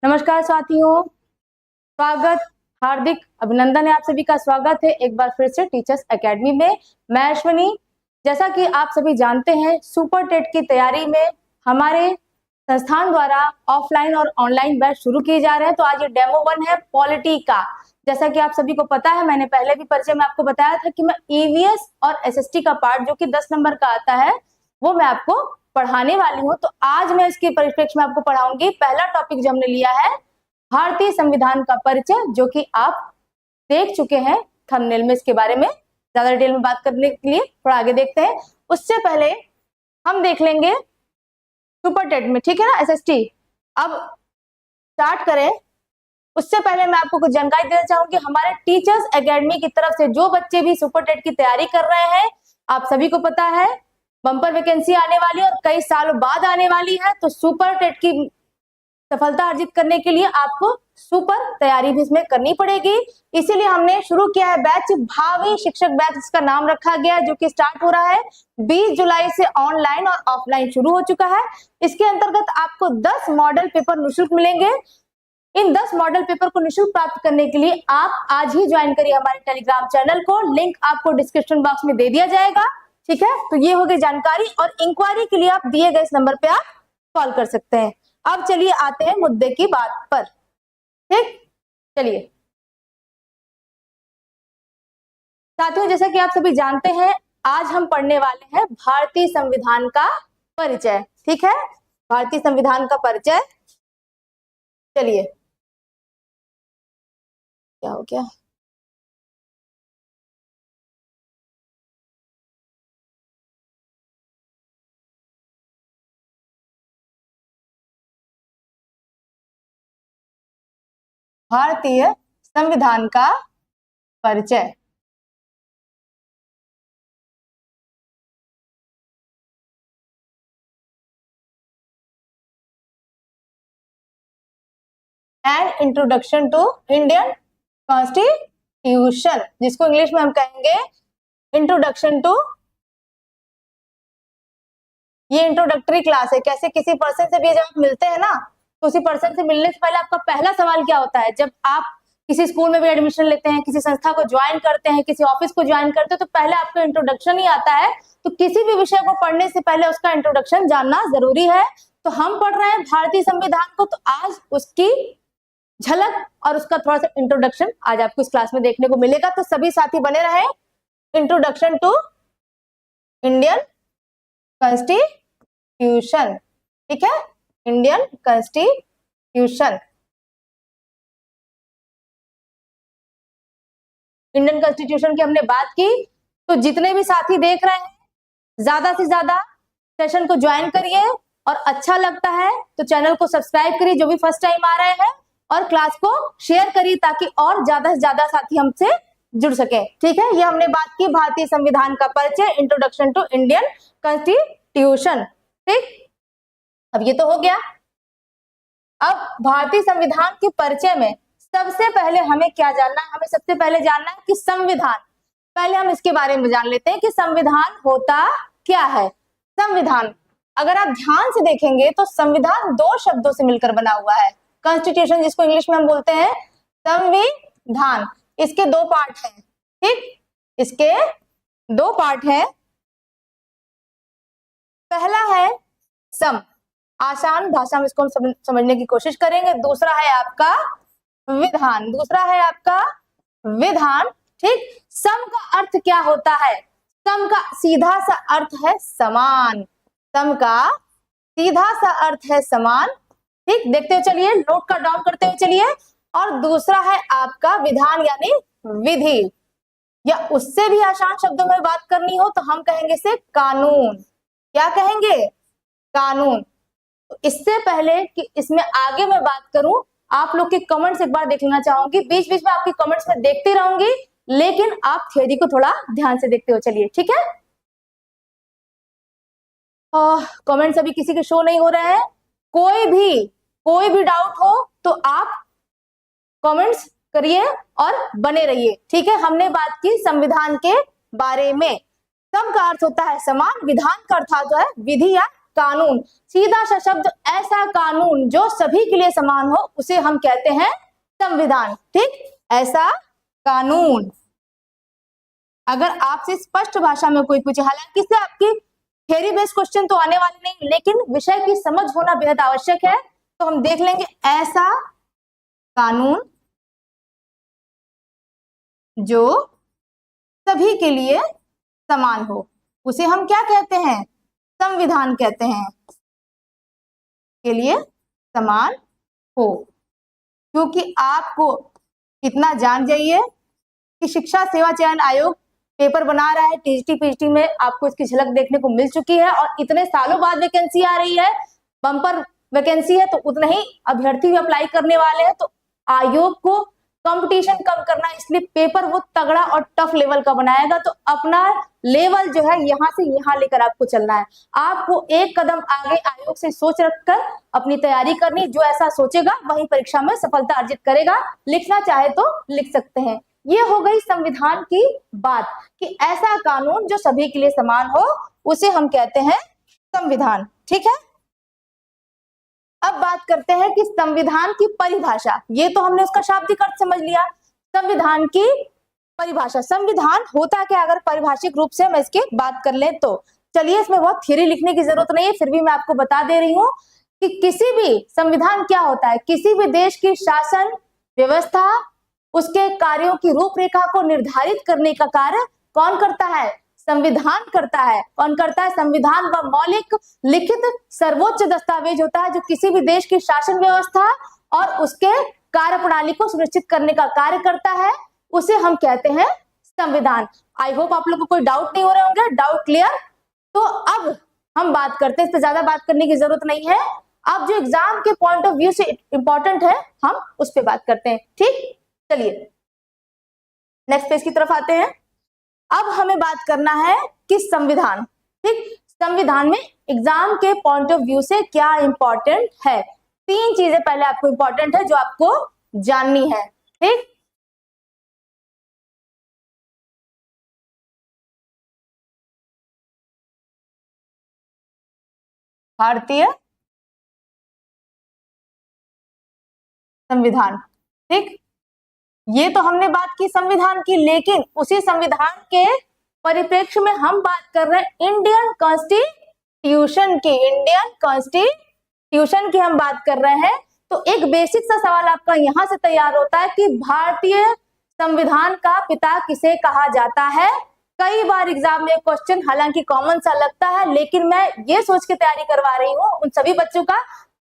नमस्कार साथियों, स्वागत, हार्दिक अभिनंदन है, आप सभी का स्वागत है एक बार फिर से टीचर्स एकेडमी में। मैं अश्विनी। जैसा कि आप सभी जानते हैं, सुपर टेट की तैयारी में हमारे संस्थान द्वारा ऑफलाइन और ऑनलाइन बैच शुरू किए जा रहे हैं। तो आज ये डेमो 1 है पॉलिटी का। जैसा कि आप सभी को पता है, मैंने पहले भी परिचय में आपको बताया था कि मैं ईवीएस और एसएसटी का पार्ट जो कि 10 नंबर का आता है वो मैं आपको पढ़ाने वाली हूँ। तो आज मैं इसके परिप्रेक्ष्य में आपको पढ़ाऊंगी। पहला टॉपिक जो हमने लिया है भारतीय संविधान का परिचय, जो कि आप देख चुके हैं थंबनेल में। इसके बारे में ज्यादा डिटेल में बात करने के लिए थोड़ा आगे देखते हैं। उससे पहले हम देख लेंगे सुपर टेट में, ठीक है ना, एसएसटी। अब स्टार्ट करें उससे पहले मैं आपको कुछ जानकारी देना चाहूंगी। हमारे टीचर्स एकेडमी की तरफ से जो बच्चे भी सुपर टेट की तैयारी कर रहे हैं, आप सभी को पता है बम्पर वैकेंसी आने वाली है और कई सालों बाद आने वाली है। तो सुपर टेट की सफलता अर्जित करने के लिए आपको सुपर तैयारी भी इसमें करनी पड़ेगी। इसीलिए हमने शुरू किया है बैच, भावी शिक्षक बैच इसका नाम रखा गया है, जो कि स्टार्ट हो रहा है 20 जुलाई से। ऑनलाइन और ऑफलाइन शुरू हो चुका है। इसके अंतर्गत आपको 10 मॉडल पेपर निःशुल्क मिलेंगे। इन 10 मॉडल पेपर को निःशुल्क प्राप्त करने के लिए आप आज ही ज्वाइन करिए हमारे टेलीग्राम चैनल को। लिंक आपको डिस्क्रिप्शन बॉक्स में दे दिया जाएगा, ठीक है। तो ये हो गई जानकारी, और इंक्वायरी के लिए आप दिए गए इस नंबर पे आप कॉल कर सकते हैं। अब चलिए आते हैं मुद्दे की बात पर, ठीक। चलिए साथियों, जैसा कि आप सभी जानते हैं, आज हम पढ़ने वाले हैं भारतीय संविधान का परिचय, ठीक है। भारतीय संविधान का परिचय। चलिए, क्या हो गया, भारतीय संविधान का परिचय। An introduction to Indian constitution, जिसको इंग्लिश में हम कहेंगे इंट्रोडक्शन टू। ये इंट्रोडक्टरी क्लास है। कैसे किसी पर्सन से भी जब आप मिलते हैं ना, तो उसी पर्सन से मिलने से पहले आपका पहला सवाल क्या होता है? जब आप किसी स्कूल में भी एडमिशन लेते हैं, किसी संस्था को ज्वाइन करते हैं, किसी ऑफिस को ज्वाइन करते हैं, तो पहले आपका इंट्रोडक्शन ही आता है। तो किसी भी विषय को पढ़ने से पहले उसका इंट्रोडक्शन जानना जरूरी है। तो हम पढ़ रहे हैं भारतीय संविधान को, तो आज उसकी झलक और उसका थोड़ा सा इंट्रोडक्शन आज आपको इस क्लास में देखने को मिलेगा। तो सभी साथी बने रहे। इंट्रोडक्शन टू इंडियन कॉन्स्टिट्यूशन, ठीक है, इंडियन कॉन्स्टिट्यूशन। इंडियन कॉन्स्टिट्यूशन की हमने बात की। तो जितने भी साथी देख रहे हैं, ज्यादा से ज्यादा सेशन को ज्वाइन करिए, और अच्छा लगता है तो चैनल को सब्सक्राइब करिए जो भी फर्स्ट टाइम आ रहे हैं, और क्लास को शेयर करिए ताकि और ज्यादा से ज्यादा साथी हमसे जुड़ सके, ठीक है। ये हमने बात की भारतीय संविधान का परिचय, इंट्रोडक्शन टू इंडियन कॉन्स्टिट्यूशन, ठीक। अब ये तो हो गया। अब भारतीय संविधान के परिचय में सबसे पहले हमें क्या जानना है? हमें सबसे पहले जानना है कि संविधान, पहले हम इसके बारे में जान लेते हैं कि संविधान होता क्या है। संविधान, अगर आप ध्यान से देखेंगे तो संविधान 2 शब्दों से मिलकर बना हुआ है। कॉन्स्टिट्यूशन, जिसको इंग्लिश में हम बोलते हैं संविधान, इसके 2 पार्ट हैं, ठीक। इसके 2 पार्ट हैं। पहला है सम, आसान भाषा में इसको हम समझने की कोशिश करेंगे। दूसरा है आपका विधान, दूसरा है आपका विधान, ठीक। सम का अर्थ क्या होता है? सम का सीधा सा अर्थ है समान। सम का सीधा सा अर्थ है समान, ठीक। देखते हुए चलिए, नोट का डाउन करते हुए चलिए। और दूसरा है आपका विधान यानी विधि, या उससे भी आसान शब्दों में बात करनी हो तो हम कहेंगे इसे कानून। क्या कहेंगे? कानून। तो इससे पहले कि इसमें आगे मैं बात करूं, आप लोग के कमेंट्स एक बार देख लेना चाहूंगी। बीच बीच में आपके कमेंट्स में देखती रहूंगी, लेकिन आप थ्योरी को थोड़ा ध्यान से देखते हो चलिए, ठीक है। कमेंट्स अभी किसी के शो नहीं हो रहे हैं। कोई भी डाउट हो तो आप कमेंट्स करिए और बने रहिए, ठीक है। हमने बात की संविधान के बारे में। सम का अर्थ होता है समान, विधान का अर्थ होता है विधि या कानून, सीधा सा शब्द, ऐसा कानून जो सभी के लिए समान हो उसे हम कहते हैं संविधान। ठीक, ऐसा कानून। अगर आपसे स्पष्ट भाषा में कोई पूछे, हालांकि इससे आपकी थ्योरी बेस्ड क्वेश्चन तो आने वाले नहीं, लेकिन विषय की समझ होना बेहद आवश्यक है, तो हम देख लेंगे ऐसा कानून जो सभी के लिए समान हो उसे हम क्या कहते हैं, संविधान कहते हैं। के लिए समान हो, क्योंकि आपको इतना जान जाइए कि शिक्षा सेवा चयन आयोग पेपर बना रहा है, टीजीटी पीजीटी में आपको इसकी झलक देखने को मिल चुकी है, और इतने सालों बाद वैकेंसी आ रही है, बम्पर वैकेंसी है, तो उतने ही अभ्यर्थी भी अप्लाई करने वाले हैं। तो आयोग को कंपटीशन कम करना, इसलिए पेपर वो तगड़ा और टफ लेवल का बनाएगा। तो अपना लेवल जो है यहाँ से यहाँ लेकर आपको चलना है। आपको एक कदम आगे आयोग से सोच रखकर अपनी तैयारी करनी, जो ऐसा सोचेगा वही परीक्षा में सफलता अर्जित करेगा। लिखना चाहे तो लिख सकते हैं। ये हो गई संविधान की बात कि ऐसा कानून जो सभी के लिए समान हो उसे हम कहते हैं संविधान। ठीक है, अब बात करते हैं कि संविधान की परिभाषा। ये तो हमने उसका शाब्दिक अर्थ समझ लिया, संविधान की परिभाषा। संविधान होता क्या, अगर परिभाषिक रूप से हम इसकी बात कर ले तो चलिए, इसमें बहुत थ्योरी लिखने की जरूरत नहीं है, फिर भी मैं आपको बता दे रही हूँ कि किसी भी संविधान क्या होता है, किसी भी देश की शासन व्यवस्था, उसके कार्यों की रूपरेखा को निर्धारित करने का कार्य कौन करता है, संविधान करता है। कौन करता है, संविधान वह मौलिक लिखित सर्वोच्च दस्तावेज होता है जो किसी भी देश की शासन व्यवस्था और उसके कार्य प्रणाली को सुनिश्चित करने का कार्य करता है, उसे हम कहते हैं संविधान। आई होप आप लोग को कोई डाउट नहीं हो रहे होंगे। Doubt clear? तो अब हम बात करते हैं, इस पर ज्यादा बात करने की जरूरत नहीं है। अब जो एग्जाम के पॉइंट ऑफ व्यू से इंपॉर्टेंट है हम उस पर बात करते हैं। ठीक, चलिए नेक्स्ट पेज की तरफ आते हैं। अब हमें बात करना है कि संविधान, ठीक, संविधान में एग्जाम के पॉइंट ऑफ व्यू से क्या इंपॉर्टेंट है। तीन चीजें पहले आपको इंपॉर्टेंट है जो आपको जाननी है। ठीक, भारतीय संविधान। ठीक, ये तो हमने बात की संविधान की, लेकिन उसी संविधान के परिप्रेक्ष्य में हम बात कर रहे हैं इंडियन कॉन्स्टिट्यूशन की। इंडियन कॉन्स्टिट्यूशन की हम बात कर रहे हैं। तो एक बेसिक सा सवाल आपका यहां से तैयार होता है कि भारतीय संविधान का पिता किसे कहा जाता है। कई बार एग्जाम में क्वेश्चन हालांकि कॉमन सा लगता है, लेकिन मैं ये सोच के तैयारी करवा रही हूँ उन सभी बच्चों का,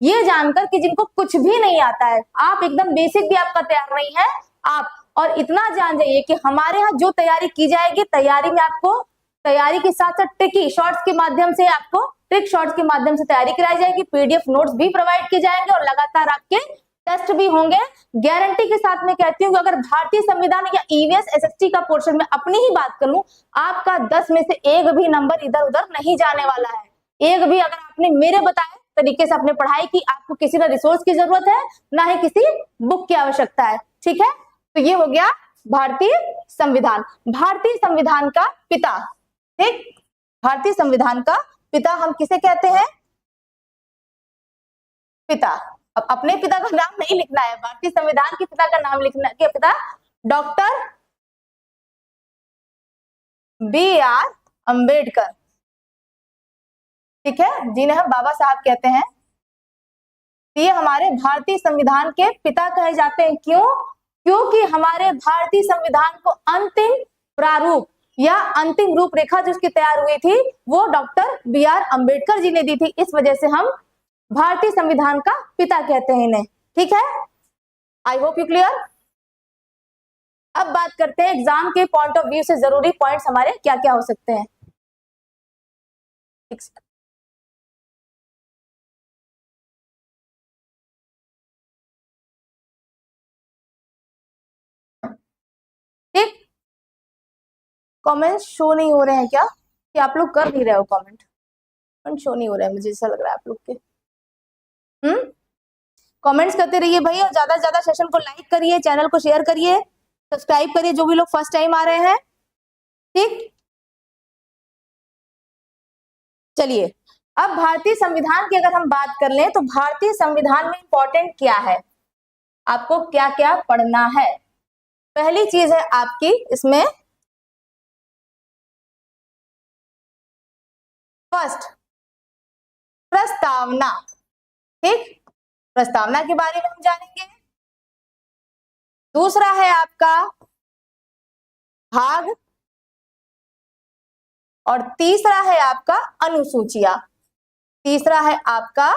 ये जानकर कि जिनको कुछ भी नहीं आता है, आप एकदम बेसिक भी आपका तैयार नहीं है आप, और इतना जान जाइए कि हमारे यहाँ जो तैयारी की जाएगी, तैयारी में आपको तैयारी के साथ साथ ट्रिकी शॉर्ट्स के माध्यम से, आपको ट्रिक शॉर्ट्स के माध्यम से तैयारी कराई जाएगी। पीडीएफ नोट्स भी प्रोवाइड किए जाएंगे और लगातार आपके टेस्ट भी होंगे। गारंटी के साथ मैं कहती हूँ कि अगर भारतीय संविधान या ईवीएस एसएसटी का पोर्शन में अपनी ही बात करूं, आपका 10 में से एक भी नंबर इधर उधर नहीं जाने वाला है। एक भी, अगर आपने मेरे बताए तरीके से आपने पढ़ाई की, आपको किसी ना रिसोर्स की जरूरत है ना ही किसी बुक की आवश्यकता है। ठीक है, तो ये हो गया भारतीय संविधान। भारतीय संविधान का पिता, ठीक, भारतीय संविधान का पिता हम किसे कहते हैं, पिता। अब अपने पिता का नाम नहीं लिखना है, भारतीय संविधान के पिता का नाम लिखना है। पिता डॉक्टर बी.आर. अंबेडकर, ठीक है, जिन्हें हम बाबा साहब कहते हैं। ये हमारे भारतीय संविधान के पिता कहे जाते हैं। क्यों? क्योंकि हमारे भारतीय संविधान को अंतिम प्रारूप या अंतिम रूपरेखा जिसकी तैयार हुई थी वो डॉक्टर बी.आर. अंबेडकर जी ने दी थी। इस वजह से हम भारतीय संविधान का पिता कहते हैं इन्हें। ठीक है, आई होप यू क्लियर। अब बात करते हैं एग्जाम के पॉइंट ऑफ व्यू से जरूरी पॉइंट्स हमारे क्या क्या हो सकते हैं। ठीक, कमेंट्स शो नहीं हो रहे हैं क्या, कि आप लोग कर नहीं रहे हो कमेंट शो नहीं हो रहा है, मुझे ऐसा लग रहा है आप लोग के। कमेंट्स करते रहिए भाई, और ज्यादा से ज्यादा सेशन को लाइक करिए, चैनल को शेयर करिए, सब्सक्राइब करिए जो भी लोग फर्स्ट टाइम आ रहे हैं। ठीक, चलिए अब भारतीय संविधान की अगर हम बात कर लें तो भारतीय संविधान में इंपॉर्टेंट क्या है, आपको क्या क्या पढ़ना है। पहली चीज है आपकी इसमें फर्स्ट प्रस्तावना। ठीक, प्रस्तावना के बारे में हम जानेंगे। दूसरा है आपका भाग और तीसरा है आपका अनुसूचिया। तीसरा है आपका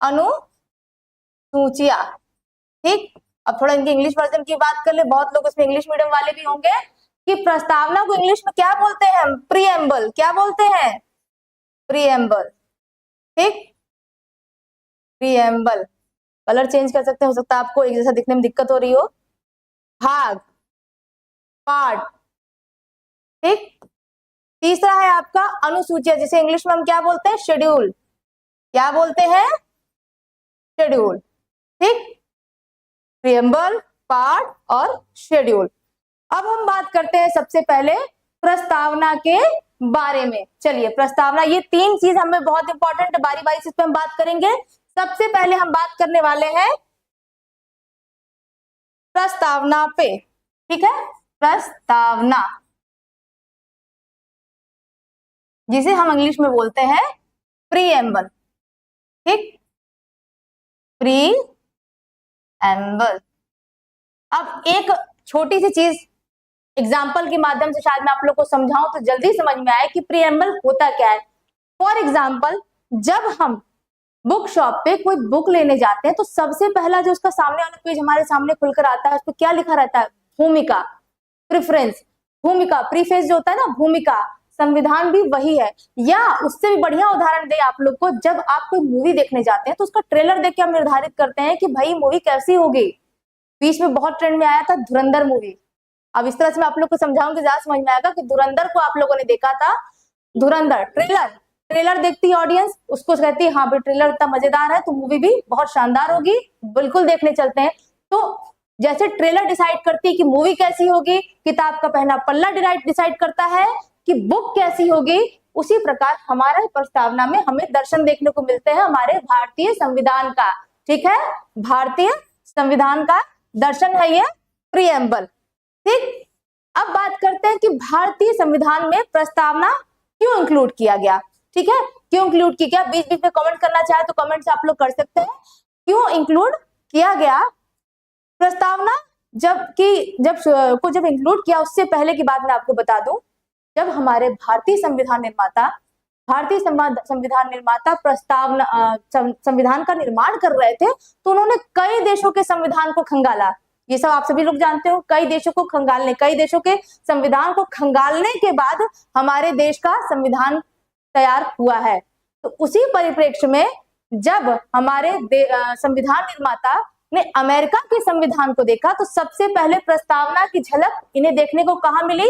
अनुसूचिया। ठीक, अब थोड़ा इनके इंग्लिश वर्जन की बात कर ले, बहुत लोग इसमें इंग्लिश मीडियम वाले भी होंगे कि प्रस्तावना को इंग्लिश में क्या बोलते हैं हम, प्रीएम्बल। क्या बोलते हैं, प्रीएम्बल। ठीक, प्रीएम्बल। कलर चेंज कर सकते हैं, हो सकता है आपको एक जैसा दिखने में दिक्कत हो रही हो। भाग, पार्ट। ठीक, तीसरा है आपका अनुसूचिया, जिसे इंग्लिश में हम क्या बोलते हैं, शेड्यूल। क्या बोलते हैं, शेड्यूल। ठीक, प्रीएम्बल, पार्ट और शेड्यूल। अब हम बात करते हैं सबसे पहले प्रस्तावना के बारे में। चलिए, प्रस्तावना, ये तीन चीज हमें बहुत इंपॉर्टेंट है, बारी बारी से इस पे हम बात करेंगे। सबसे पहले हम बात करने वाले हैं प्रस्तावना पे। ठीक है, प्रस्तावना, जिसे हम इंग्लिश में बोलते हैं प्रीएम्बल। ठीक, प्रीएम्बल। अब एक छोटी सी चीज एग्जाम्पल के माध्यम से शायद मैं आप लोग को समझाऊं तो जल्दी समझ में आए कि प्रीएम्बल होता क्या है। फॉर एग्जाम्पल, जब हम बुक शॉप पे कोई बुक लेने जाते हैं तो सबसे पहला जो उसका सामने वाला पेज हमारे सामने खुलकर आता है, उस पर क्या लिखा रहता है, भूमिका, प्रेफरेंस, भूमिका, प्रीफेस जो होता है ना, भूमिका। संविधान भी वही है, या उससे भी बढ़िया उदाहरण दे आप लोग को, जब आप कोई मूवी देखने जाते हैं तो उसका ट्रेलर देख के हम निर्धारित करते हैं कि भाई मूवी कैसी होगी। बीच में बहुत ट्रेंड में आया था धुरंधर मूवी। अब इस तरह से मैं आप लोग को समझाऊंगी, ज्यादा समझ में आएगा कि धुरंधर को आप लोगों ने देखा था, धुरंधर ट्रेलर देखती है ऑडियंस, उसको कहती है हाँ भाई ट्रेलर इतना मजेदार है तो मूवी भी बहुत शानदार होगी, बिल्कुल देखने चलते हैं। तो जैसे ट्रेलर डिसाइड करती है कि मूवी कैसी होगी, किताब का पहला पन्ना डिसाइड करता है कि बुक कैसी होगी, उसी प्रकार हमारे प्रस्तावना में हमें दर्शन देखने को मिलते हैं हमारे भारतीय संविधान का। ठीक है, भारतीय संविधान का दर्शन है ये प्रीएम्बल। ठीक, अब बात करते हैं कि भारतीय संविधान में प्रस्तावना क्यों इंक्लूड किया गया। ठीक है, क्यों इंक्लूड किया गया, बीच बीच में कमेंट करना चाहे तो कमेंट से आप लोग कर सकते हैं, क्यों इंक्लूड किया गया प्रस्तावना। जब इंक्लूड किया, उससे पहले की बात मैं आपको बता दूं, जब हमारे भारतीय संविधान निर्माता प्रस्तावना संविधान का निर्माण कर रहे थे तो उन्होंने कई देशों के संविधान को खंगाला। ये सब आप सभी लोग जानते हो, कई देशों के संविधान को खंगालने के बाद हमारे देश का संविधान तैयार हुआ है। तो उसी परिप्रेक्ष्य में जब हमारे संविधान निर्माता ने अमेरिका के संविधान को देखा तो सबसे पहले प्रस्तावना की झलक इन्हें देखने को कहां मिली,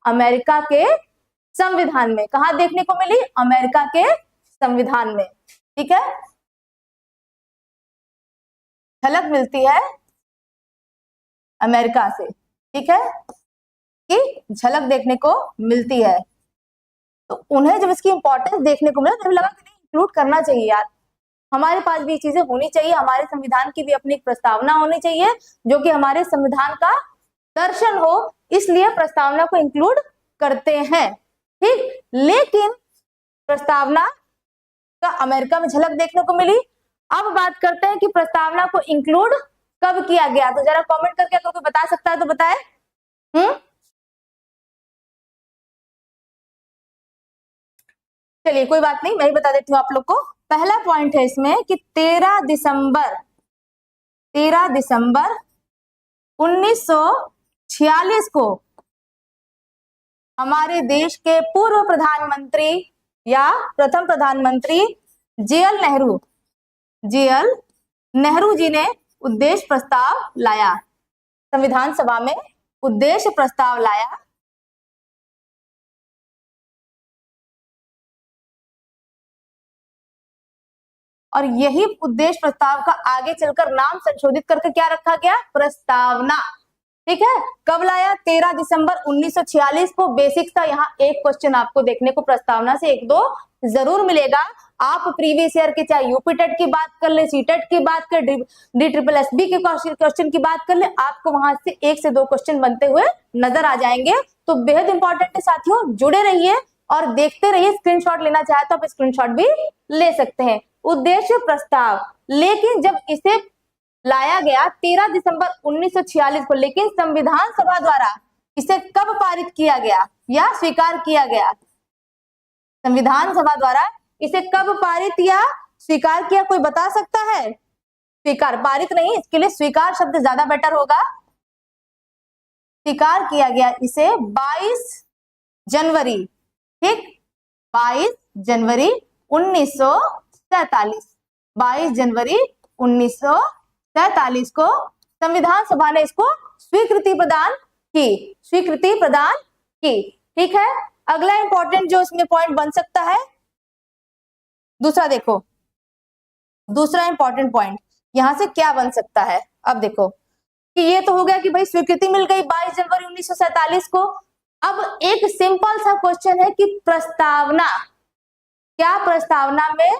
अमेरिका के संविधान में। कहां देखने को मिली, अमेरिका के संविधान में। ठीक है, झलक मिलती है अमेरिका से। ठीक है, कि झलक देखने को मिलती है, तो उन्हें जब इसकी इंपॉर्टेंस देखने को मिला तो लगा कि नहीं, इंक्लूड करना चाहिए यार, हमारे पास भी ये चीजें होनी चाहिए, हमारे संविधान की भी अपनी एक प्रस्तावना होनी चाहिए जो कि हमारे संविधान का दर्शन हो, इसलिए प्रस्तावना को इंक्लूड करते हैं। ठीक, लेकिन प्रस्तावना का अमेरिका में झलक देखने को मिली। अब बात करते हैं कि प्रस्तावना को इंक्लूड कब किया गया, तो जरा कमेंट करके अगर कोई बता सकता है तो बताए। चलिए कोई बात नहीं, मैं ही बता देती हूँ आप लोग को। पहला पॉइंट है इसमें कि 13 दिसंबर 1946 को हमारे देश के पूर्व प्रधानमंत्री या प्रथम प्रधानमंत्री जेएल नेहरू जी ने उद्देश्य प्रस्ताव लाया, संविधान सभा में उद्देश्य प्रस्ताव लाया। और यही उद्देश्य प्रस्ताव का आगे चलकर नाम संशोधित करके क्या रखा गया, प्रस्तावना। ठीक है। कब लाया? 13 दिसंबर 1946 को। बेसिक था, यहाँ एक क्वेश्चन आपको देखने को प्रस्तावना से एक दो जरूर मिलेगा। आप प्रीवियस ईयर के चाहे यूपी टेट की बात कर ले, सीटेट की बात कर, DSSB के क्वेश्चन की बात कर ले, आपको वहां से एक से दो क्वेश्चन बनते हुए नजर आ जाएंगे। तो बेहद इंपॉर्टेंट है साथियों, जुड़े रहिए और देखते रहिए। स्क्रीनशॉट लेना चाहे तो आप स्क्रीनशॉट भी ले सकते हैं। उद्देश्य प्रस्ताव, लेकिन जब इसे लाया गया 13 दिसंबर 1946 को, लेकिन संविधान सभा द्वारा इसे कब पारित किया गया या स्वीकार किया गया? संविधान सभा द्वारा इसे कब पारित या स्वीकार किया, कोई बता सकता है? स्वीकार, पारित नहीं, इसके लिए स्वीकार शब्द ज्यादा बेटर होगा। स्वीकार किया गया इसे 22 जनवरी, ठीक, 22 जनवरी 1947। 22 जनवरी 1947 को संविधान सभा ने इसको स्वीकृति प्रदान की, स्वीकृति प्रदान की। ठीक है। अगला इंपॉर्टेंट जो इसमें पॉइंट बन सकता है, दूसरा देखो, दूसरा इंपॉर्टेंट पॉइंट यहां से क्या बन सकता है। अब देखो कि ये तो हो गया कि भाई स्वीकृति मिल गई 22 जनवरी 1947 को। अब एक सिंपल सा क्वेश्चन है कि प्रस्तावना, क्या प्रस्तावना में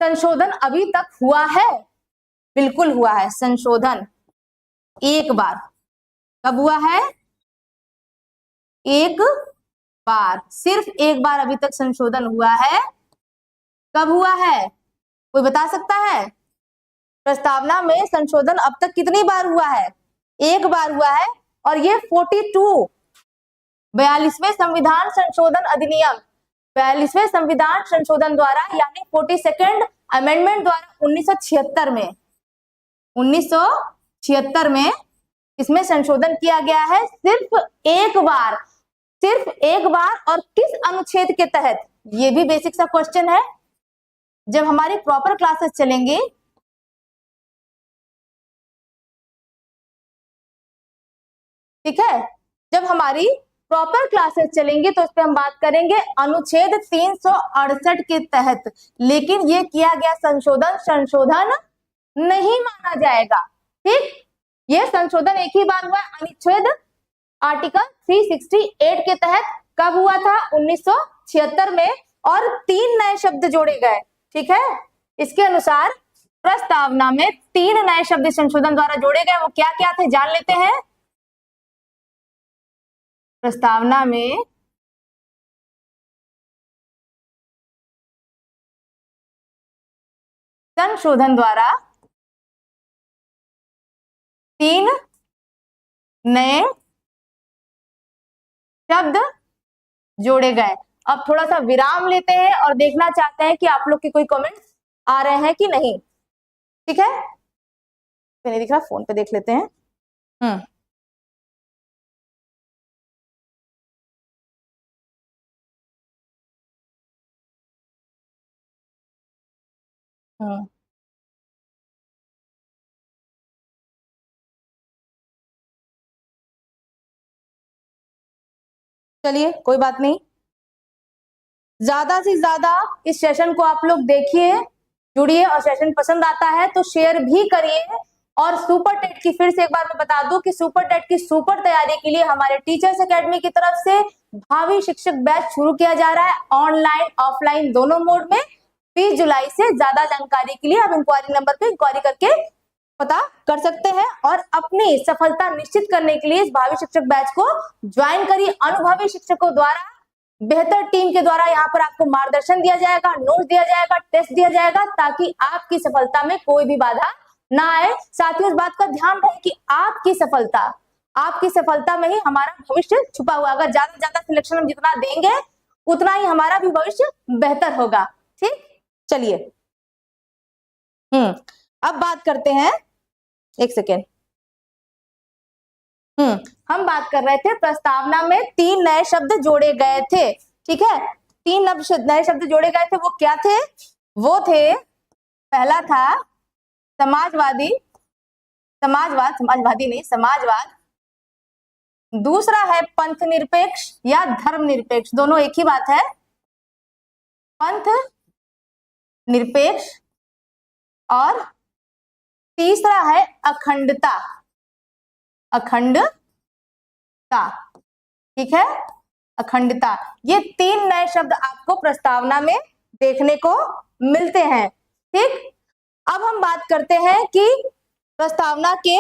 संशोधन अभी तक हुआ है? बिल्कुल हुआ है संशोधन, एक बार। कब हुआ है? एक बार, सिर्फ एक बार अभी तक संशोधन हुआ है। कब हुआ है, कोई बता सकता है? प्रस्तावना में संशोधन अब तक कितनी बार हुआ है? एक बार हुआ है। और ये 42वें संविधान संशोधन अधिनियम, 42वें संविधान संशोधन द्वारा यानी 42nd अमेंडमेंट द्वारा 1976 में, 1976 में इसमें संशोधन किया गया है। सिर्फ एक बार, सिर्फ एक बार। और किस अनुच्छेद के तहत? ये भी बेसिक सा क्वेश्चन है। जब हमारी प्रॉपर क्लासेस चलेंगी, ठीक है, जब हमारी प्रॉपर क्लासेस चलेंगी तो इस पे हम बात करेंगे अनुच्छेद 368 के तहत। लेकिन ये किया गया संशोधन संशोधन नहीं माना जाएगा। ठीक, ये संशोधन एक ही बार हुआ, अनुच्छेद आर्टिकल 368 के तहत। कब हुआ था? 1976 में। और 3 नए शब्द जोड़े गए। ठीक है, इसके अनुसार प्रस्तावना में 3 नए शब्द संशोधन द्वारा जोड़े गए। वो क्या क्या थे जान लेते हैं। प्रस्तावना में संशोधन द्वारा 3 नए शब्द जोड़े गए। अब थोड़ा सा विराम लेते हैं और देखना चाहते हैं कि आप लोग के कोई कमेंट्स आ रहे हैं कि नहीं। ठीक है, नहीं दिख रहा, फोन पे देख लेते हैं। चलिए कोई बात नहीं, ज्यादा से ज्यादा इस सेशन को आप लोग देखिए, जुड़िए, और सेशन पसंद आता है तो शेयर भी करिए। और सुपर टेट की फिर से एक बार मैं बता दूं कि सुपर टेट की सुपर तैयारी के लिए हमारे टीचर्स एकेडमी की तरफ से भावी शिक्षक बैच शुरू किया जा रहा है, ऑनलाइन ऑफलाइन दोनों मोड में। 20 जुलाई से। ज्यादा जानकारी के लिए आप इंक्वायरी नंबर पे इंक्वायरी करके पता कर सकते हैं और अपनी सफलता निश्चित करने के लिए इस भावी शिक्षक बैच को ज्वाइन करिए। अनुभवी शिक्षकों द्वारा, बेहतर टीम के द्वारा यहाँ पर आपको मार्गदर्शन दिया जाएगा, नोट्स दिया जाएगा, टेस्ट दिया जाएगा, ताकि आपकी सफलता में कोई भी बाधा ना आए। साथियों, इस बात का ध्यान रहे कि आपकी सफलता में ही हमारा भविष्य छुपा हुआ। अगर ज्यादा से ज्यादा सिलेक्शन हम जितना देंगे उतना ही हमारा भी भविष्य बेहतर होगा। ठीक, चलिए अब बात करते हैं, एक सेकेंड। हम बात कर रहे थे प्रस्तावना में 3 नए शब्द जोड़े गए थे। ठीक है, 3 नए शब्द जोड़े गए थे। वो क्या थे? वो थे, पहला था समाजवादी, समाजवादी नहीं, समाजवाद। दूसरा है पंथ निरपेक्ष या धर्म निरपेक्ष, दोनों एक ही बात है। पंथ निरपेक्ष। और तीसरा है अखंडता, अखंडता, ठीक है, अखंडता। ये 3 नए शब्द आपको प्रस्तावना में देखने को मिलते हैं। ठीक, अब हम बात करते हैं कि प्रस्तावना के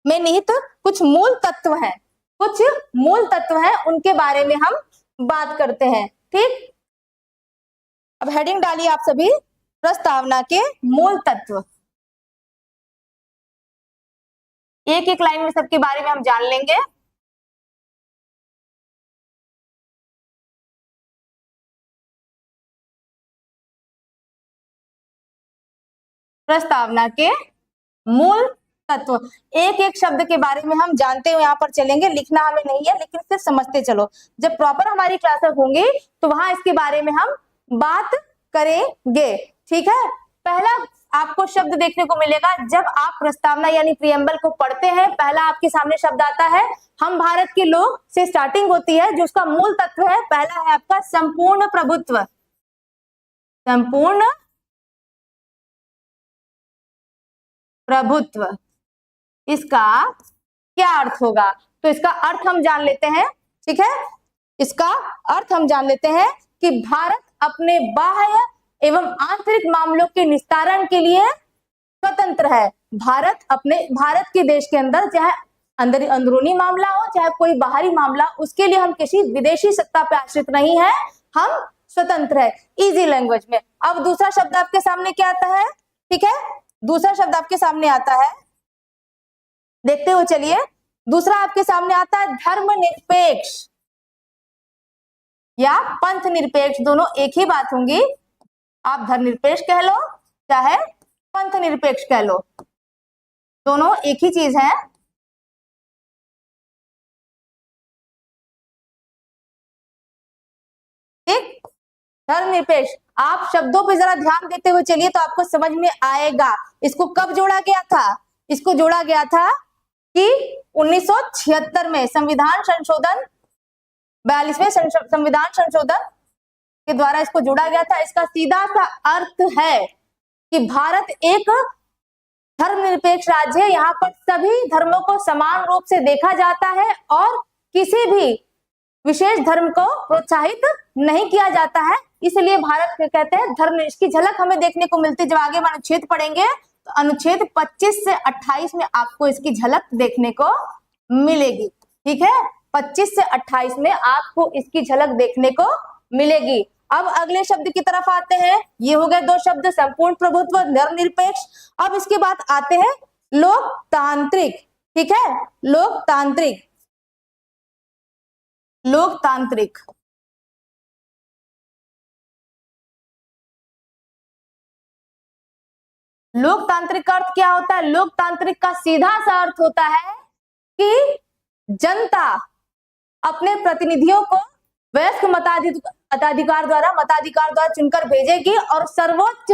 में निहित कुछ मूल तत्व हैं, कुछ मूल तत्व हैं, उनके बारे में हम बात करते हैं। ठीक, अब हेडिंग डालिए आप सभी, प्रस्तावना के मूल तत्व। एक एक लाइन में सबके बारे में हम जान लेंगे। प्रस्तावना के मूल तत्व, एक एक शब्द के बारे में हम जानते हुए यहाँ पर चलेंगे, लिखना हमें नहीं है लेकिन सिर्फ समझते चलो। जब प्रॉपर हमारी क्लासेस होंगी तो वहां इसके बारे में हम बात करेंगे। ठीक है, पहला आपको शब्द देखने को मिलेगा जब आप प्रस्तावना यानी प्रियम्बल को पढ़ते हैं। पहला आपके सामने शब्द आता है, हम भारत के लोग से स्टार्टिंग होती है, जो उसका मूल तत्व है। पहला है आपका संपूर्ण प्रभुत्व। संपूर्ण प्रभुत्व, इसका क्या अर्थ होगा? तो इसका अर्थ हम जान लेते हैं। ठीक है, इसका अर्थ हम जान लेते हैं कि भारत अपने बाह्य एवं आंतरिक मामलों के निस्तारण के लिए स्वतंत्र है। भारत के देश के अंदर चाहे अंदरूनी मामला हो चाहे कोई बाहरी मामला, उसके लिए हम किसी विदेशी सत्ता पे आश्रित नहीं है, हम स्वतंत्र है। इजी लैंग्वेज में। अब दूसरा शब्द आपके सामने क्या आता है? ठीक है, दूसरा शब्द आपके सामने आता है, देखते हो चलिए। दूसरा आपके सामने आता है धर्मनिरपेक्ष या पंथ निरपेक्ष, दोनों एक ही बात होंगी। आप धर्मनिरपेक्ष कह लो चाहे पंथ निरपेक्ष कह लो, दोनों एक ही चीज है। ठीक, धर्मनिरपेक्ष, आप शब्दों पे जरा ध्यान देते हुए चलिए तो आपको समझ में आएगा। इसको कब जोड़ा गया था? इसको जोड़ा गया था कि 1976 में संविधान संशोधन, 42वें संविधान संशोधन के द्वारा इसको जोड़ा गया था। इसका सीधा सा अर्थ है कि भारत एक धर्मनिरपेक्ष राज्य है, यहाँ पर सभी धर्मों को समान रूप से देखा जाता है और किसी भी विशेष धर्म को प्रोत्साहित नहीं किया जाता है। इसलिए भारत के कहते हैं धर्म, इसकी झलक हमें देखने को मिलती है। जब आगे हम अनुच्छेद पढ़ेंगे तो अनुच्छेद 25 से 28 में आपको इसकी झलक देखने को मिलेगी। ठीक है, 25 से 28 में आपको इसकी झलक देखने को मिलेगी। अब अगले शब्द की तरफ आते हैं। ये हो गए 2 शब्द, संपूर्ण प्रभुत्व, धर्मनिरपेक्ष। अब इसके बाद आते हैं लोकतांत्रिक। ठीक है, लोकतांत्रिक, लोकतांत्रिक, लोकतांत्रिक का अर्थ क्या होता है? लोकतांत्रिक का सीधा सा अर्थ होता है कि जनता अपने प्रतिनिधियों को वयस्क मताधिकार द्वारा चुनकर भेजेगी और सर्वोच्च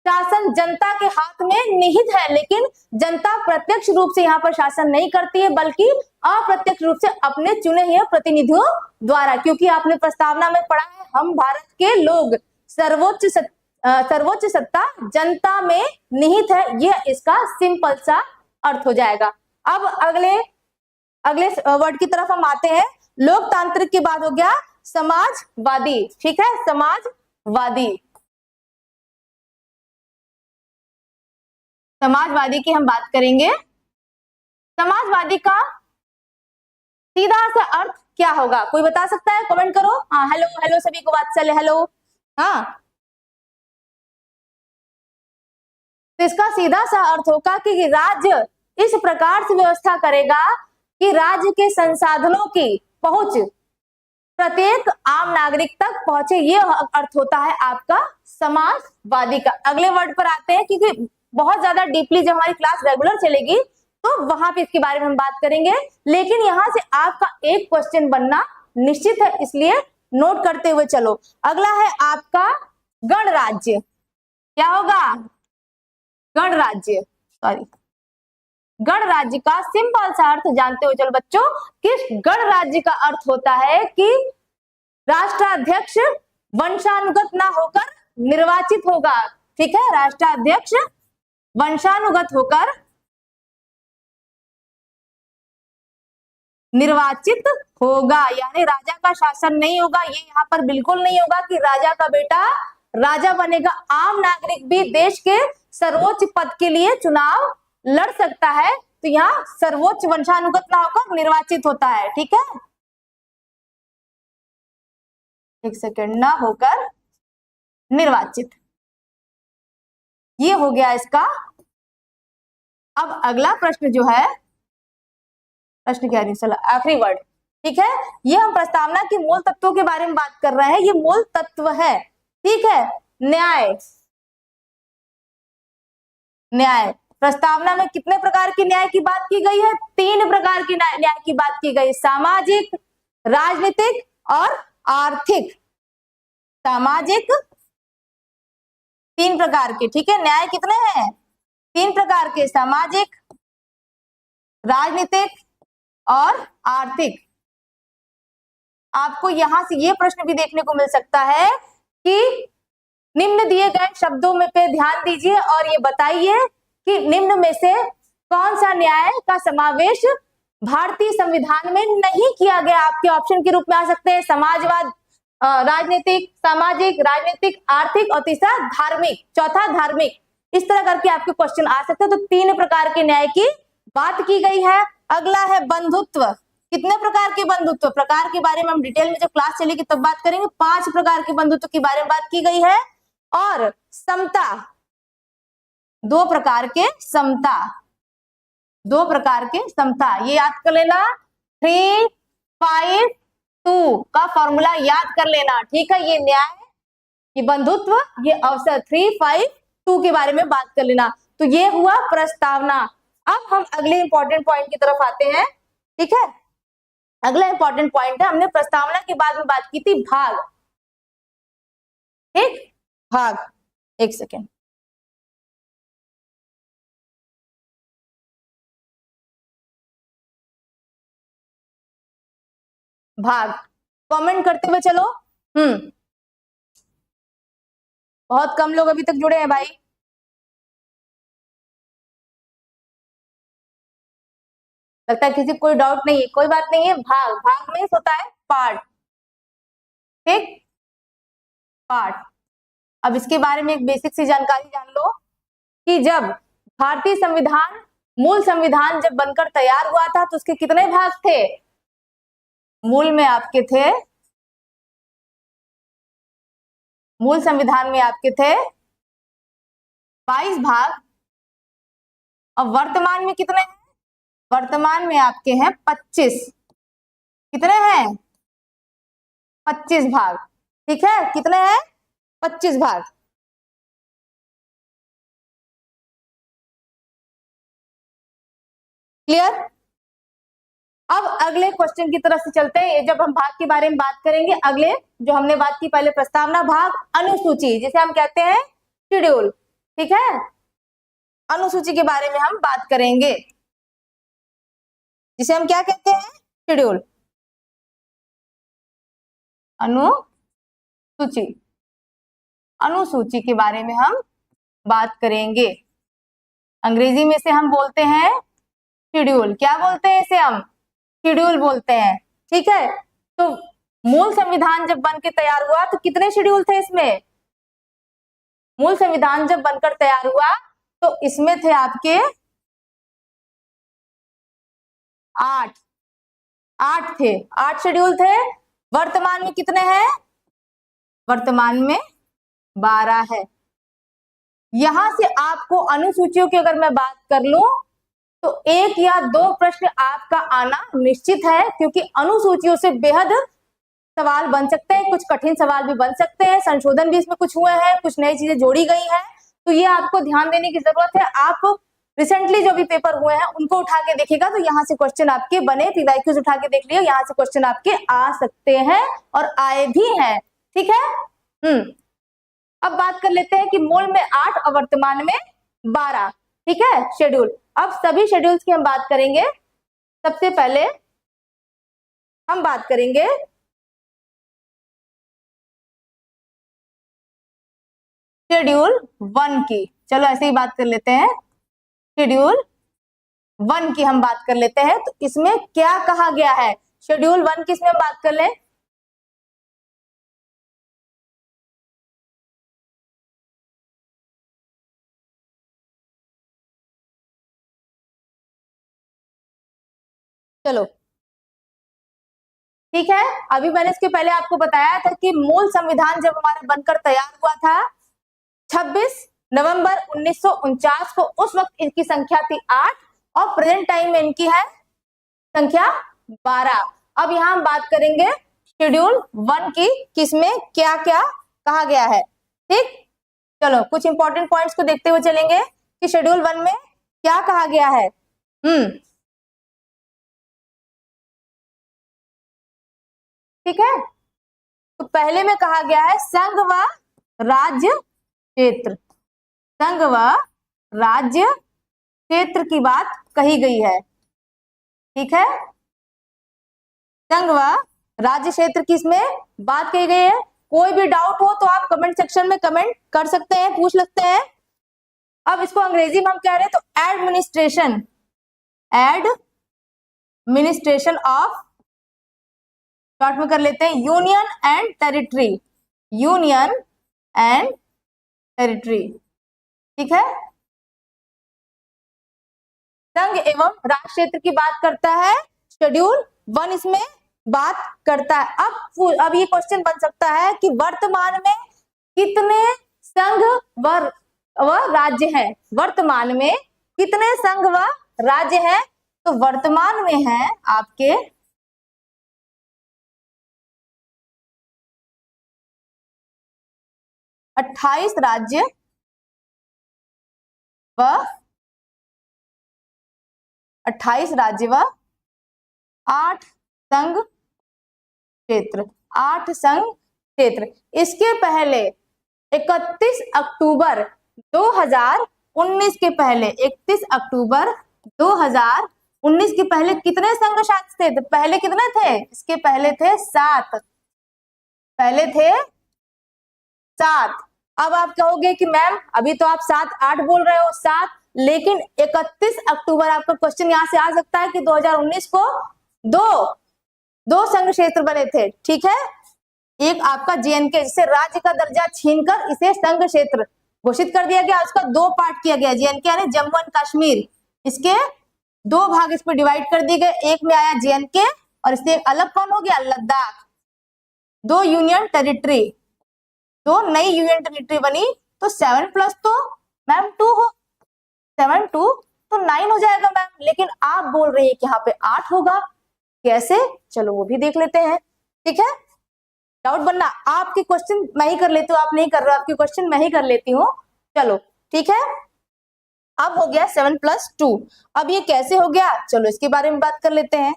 शासन जनता के हाथ में निहित है। लेकिन जनता प्रत्यक्ष रूप से यहाँ पर शासन नहीं करती है, बल्कि अप्रत्यक्ष रूप से अपने चुने हुए प्रतिनिधियों द्वारा। क्योंकि आपने प्रस्तावना में पढ़ा है, हम भारत के लोग, सर्वोच्च सत्ता जनता में निहित है। यह इसका सिंपल सा अर्थ हो जाएगा। अब अगले वर्ड की तरफ हम आते हैं। लोकतांत्रिक के बाद हो गया समाजवादी। ठीक है, समाजवादी, समाजवादी की हम बात करेंगे। समाजवादी का सीधा सा अर्थ क्या होगा? कोई बता सकता है? कमेंट करो। हाँ, हेलो हेलो सभी को, वात्सल्य हेलो। हाँ, तो इसका सीधा सा अर्थ होगा कि राज्य इस प्रकार से व्यवस्था करेगा कि राज्य के संसाधनों की पहुंच प्रत्येक आम नागरिक तक पहुंचे। ये अर्थ होता है आपका समाजवादी का। अगले वर्ड पर आते हैं, क्योंकि बहुत ज्यादा डीपली जब हमारी क्लास रेगुलर चलेगी तो वहां पे इसके बारे में हम बात करेंगे। लेकिन यहां से आपका एक क्वेश्चन बनना निश्चित है, इसलिए नोट करते हुए चलो। अगला है आपका गणराज्य। क्या होगा? गणराज्य, सॉरी, गणराज्य का सिंपल सा अर्थ जानते हो चलो बच्चों कि गणराज्य का अर्थ होता है कि राष्ट्राध्यक्ष वंशानुगत ना होकर निर्वाचित होगा। ठीक है, राष्ट्राध्यक्ष वंशानुगत होकर निर्वाचित होगा, यानी राजा का शासन नहीं होगा। ये यहाँ पर बिल्कुल नहीं होगा कि राजा का बेटा राजा बनेगा। आम नागरिक भी देश के सर्वोच्च पद के लिए चुनाव लड़ सकता है। तो यहाँ सर्वोच्च वंशानुगत ना होकर निर्वाचित होता है। ठीक है, एक सेकेंड, ना होकर निर्वाचित, ये हो गया इसका। अब अगला प्रश्न जो है, प्रश्न क्या है, चलो आखिरी वर्ड। ठीक है, ये हम प्रस्तावना के मूल तत्वों के बारे में बात कर रहे हैं। ये मूल तत्व है। ठीक है, न्याय। न्याय, प्रस्तावना में कितने प्रकार के न्याय की बात की गई है? 3 प्रकार की न्याय की बात की गई, सामाजिक, राजनीतिक और आर्थिक। सामाजिक 3 प्रकार के। ठीक है, न्याय कितने हैं? 3 प्रकार के, सामाजिक, राजनीतिक और आर्थिक। आपको यहां से ये प्रश्न भी देखने को मिल सकता है कि निम्न दिए गए शब्दों में पे ध्यान दीजिए और ये बताइए कि निम्न में से कौन सा न्याय का समावेश भारतीय संविधान में नहीं किया गया। आपके ऑप्शन के रूप में आ सकते हैं समाजवाद, राजनीतिक, सामाजिक, राजनीतिक, आर्थिक और तीसरा धार्मिक, चौथा धार्मिक। इस तरह करके आपके क्वेश्चन आ सकते हैं। तो 3 प्रकार के न्याय की बात की गई है। अगला है बंधुत्व। कितने प्रकार के बंधुत्व? प्रकार के बारे में हम डिटेल में जब क्लास चलेगी तब बात करेंगे। 5 प्रकार के बंधुत्व के बारे में बात की गई है। और समता, 2 प्रकार के समता, 2 प्रकार के समता, ये याद कर लेना। 3, 5, 2 का फॉर्मूला याद कर लेना। ठीक है, ये न्याय, ये बंधुत्व, ये अवसर, 3, 5, 2 के बारे में बात कर लेना। तो ये हुआ प्रस्तावना। अब हम अगले इंपॉर्टेंट पॉइंट की तरफ आते हैं। ठीक है, अगला इंपॉर्टेंट पॉइंट है, हमने प्रस्तावना के बाद में बात की थी भाग। ठीक, भाग, एक सेकेंड, भाग, कमेंट करते हुए चलो। बहुत कम लोग अभी तक जुड़े हैं भाई। लगता है किसी को कोई डाउट नहीं है, कोई बात नहीं है। भाग, भाग में होता है पार्ट। ठीक, पार्ट। अब इसके बारे में एक बेसिक सी जानकारी जान लो कि जब भारतीय संविधान, मूल संविधान जब बनकर तैयार हुआ था तो उसके कितने भाग थे? मूल में आपके थे, मूल संविधान में आपके थे 22 भाग। और वर्तमान में कितने हैं? वर्तमान में आपके हैं 25। कितने हैं? 25 भाग। ठीक है, कितने हैं? 25 भाग। क्लियर? अब अगले क्वेश्चन की तरफ से चलते हैं। जब हम भाग के बारे में बात करेंगे, अगले जो हमने बात की पहले प्रस्तावना, भाग, अनुसूची, जिसे हम कहते हैं शेड्यूल। ठीक है, अनुसूची के बारे में हम बात करेंगे, जिसे हम क्या कहते हैं? शेड्यूल, अनुसूची। अनुसूची के बारे में हम बात करेंगे। अंग्रेजी में से हम बोलते हैं शेड्यूल। क्या बोलते हैं इसे? हम शेड्यूल बोलते हैं। ठीक है, तो मूल संविधान जब बन के तैयार हुआ तो कितने शेड्यूल थे इसमें? मूल संविधान जब बनकर तैयार हुआ तो इसमें थे आपके 8 थे, 8 शेड्यूल थे। वर्तमान में कितने हैं? वर्तमान में 12 है। यहां से आपको अनुसूचियों की अगर मैं बात कर लूं तो 1 या 2 प्रश्न आपका आना निश्चित है, क्योंकि अनुसूचियों से बेहद सवाल बन सकते हैं, कुछ कठिन सवाल भी बन सकते हैं, संशोधन भी इसमें कुछ हुए हैं, कुछ नई चीजें जोड़ी गई हैं। तो ये आपको ध्यान देने की जरूरत है। आप रिसेंटली जो भी पेपर हुए हैं उनको उठा के देखिएगा तो यहाँ से क्वेश्चन आपके बने, पीवाईक्यूज उठा के देख लियो, यहाँ से क्वेश्चन आपके आ सकते हैं और आए भी हैं। ठीक है, अब बात कर लेते हैं कि मूल में 8 और वर्तमान में 12। ठीक है, शेड्यूल। अब सभी शेड्यूल्स की हम बात करेंगे। सबसे पहले हम बात करेंगे शेड्यूल 1 की। चलो ऐसे ही बात कर लेते हैं, शेड्यूल वन की हम बात कर लेते हैं। तो इसमें क्या कहा गया है, शेड्यूल 1 की इसमें बात कर लें। चलो ठीक है, अभी मैंने इसके पहले आपको बताया था कि मूल संविधान जब हमारा बनकर तैयार हुआ था 26 नवंबर 1949 को, उस वक्त इनकी संख्या थी 8 और प्रेजेंट टाइम में इनकी है संख्या 12। अब यहाँ हम बात करेंगे शेड्यूल 1 की, किसमें क्या क्या कहा गया है। ठीक, चलो कुछ इंपॉर्टेंट पॉइंट्स को देखते हुए चलेंगे कि शेड्यूल 1 में क्या कहा गया है। ठीक है, तो पहले में कहा गया है संघ व राज्य क्षेत्र, संघ व राज्य क्षेत्र की बात कही गई है। ठीक है, संघ व राज्य क्षेत्र की इसमें बात कही गई है। कोई भी डाउट हो तो आप कमेंट सेक्शन में कमेंट कर सकते हैं, पूछ सकते हैं। अब इसको अंग्रेजी में हम कह रहे हैं तो एडमिनिस्ट्रेशन, एडमिनिस्ट्रेशन ऑफ, शॉर्ट में कर लेते हैं union and territory, union and territory. ठीक है, संघ एवं राज्य क्षेत्र की बात करता है शेड्यूल 1 इसमें बात करता है। अब ये क्वेश्चन बन सकता है कि वर्तमान में कितने संघ व राज्य हैं, वर्तमान में कितने संघ व राज्य हैं। तो वर्तमान में है आपके 28 राज्य व 8 संघ क्षेत्र, 8 संघ क्षेत्र। इसके पहले 31 अक्टूबर 2019 के पहले, 31 अक्टूबर 2019 के पहले कितने संघ शासित थे? पहले कितने थे? इसके पहले थे 7, पहले थे 7। अब आप कहोगे कि मैम अभी तो आप 7 8 बोल रहे हो, 7, लेकिन 31 अक्टूबर आपका क्वेश्चन यहां से आ सकता है कि 2019 को दो संघ क्षेत्र बने थे। ठीक है, एक आपका जेएनके, जिसे राज्य का दर्जा छीनकर इसे संघ क्षेत्र घोषित कर दिया गया, उसका 2 पार्ट किया गया। जेएनके यानी जम्मू एंड कश्मीर, इसके 2 भाग इस पर डिवाइड कर दिए गए। एक में आया जेएनके और इससे एक अलग कौन हो गया, लद्दाख। 2 यूनियन टेरिटरी, 2 नई यूनियन टेरिटरी बनी। तो 7 प्लस तो मैम 2 हो, 7 2 तो 9 हो जाएगा मैम, लेकिन आप बोल रही है कि यहाँ पे 8 होगा, कैसे? चलो वो भी देख लेते हैं। ठीक है, डाउट बनना, आपके क्वेश्चन मैं ही कर लेती हूँ, आप नहीं कर रहे हो, आपके क्वेश्चन मैं ही कर लेती हूँ। चलो ठीक है, अब हो गया 7 + 2। अब ये कैसे हो गया, चलो इसके बारे में बात कर लेते हैं।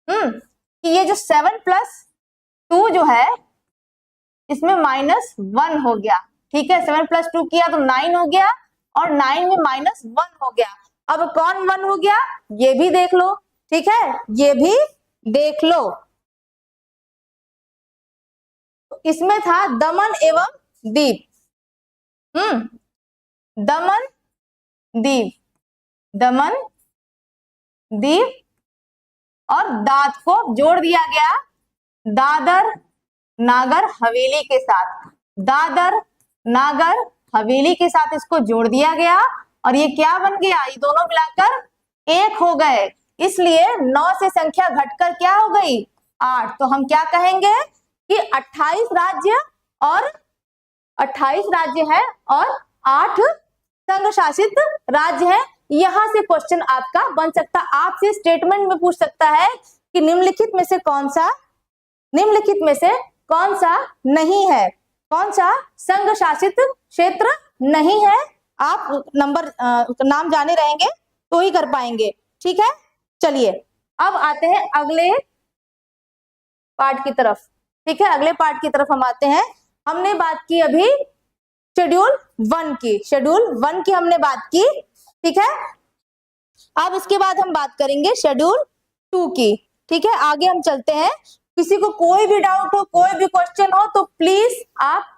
कि ये जो 7 + 2 जो है इसमें -1 हो गया। ठीक है, 7 + 2 किया तो 9 हो गया और 9 में -1 हो गया। अब कौन 1 हो गया, ये भी देख लो। ठीक है, ये भी देख लो। इसमें था दमन एवं दीव, दमन दीव, दमन दीव और दाद को जोड़ दिया गया दादर नागर हवेली के साथ, दादर नागर हवेली के साथ इसको जोड़ दिया गया और ये क्या बन गया, ये दोनों मिलाकर 1 हो गए। इसलिए 9 से संख्या घटकर क्या हो गई, 8। तो हम क्या कहेंगे कि 28 राज्य है और 8 संघ शासित राज्य है। यहां से क्वेश्चन आपका बन सकता, आपसे स्टेटमेंट में पूछ सकता है कि निम्नलिखित में से कौन सा नहीं है, कौन सा संघ शासित क्षेत्र नहीं है। आप नाम जाने रहेंगे तो ही कर पाएंगे। ठीक है, चलिए अब आते हैं अगले पार्ट की तरफ। ठीक है, अगले पार्ट की तरफ हम आते हैं। हमने बात की अभी शेड्यूल 1 की, शेड्यूल 1 की हमने बात की। ठीक है, अब इसके बाद हम बात करेंगे शेड्यूल 2 की। ठीक है, आगे हम चलते हैं। किसी को कोई भी डाउट हो, कोई भी क्वेश्चन हो तो प्लीज आप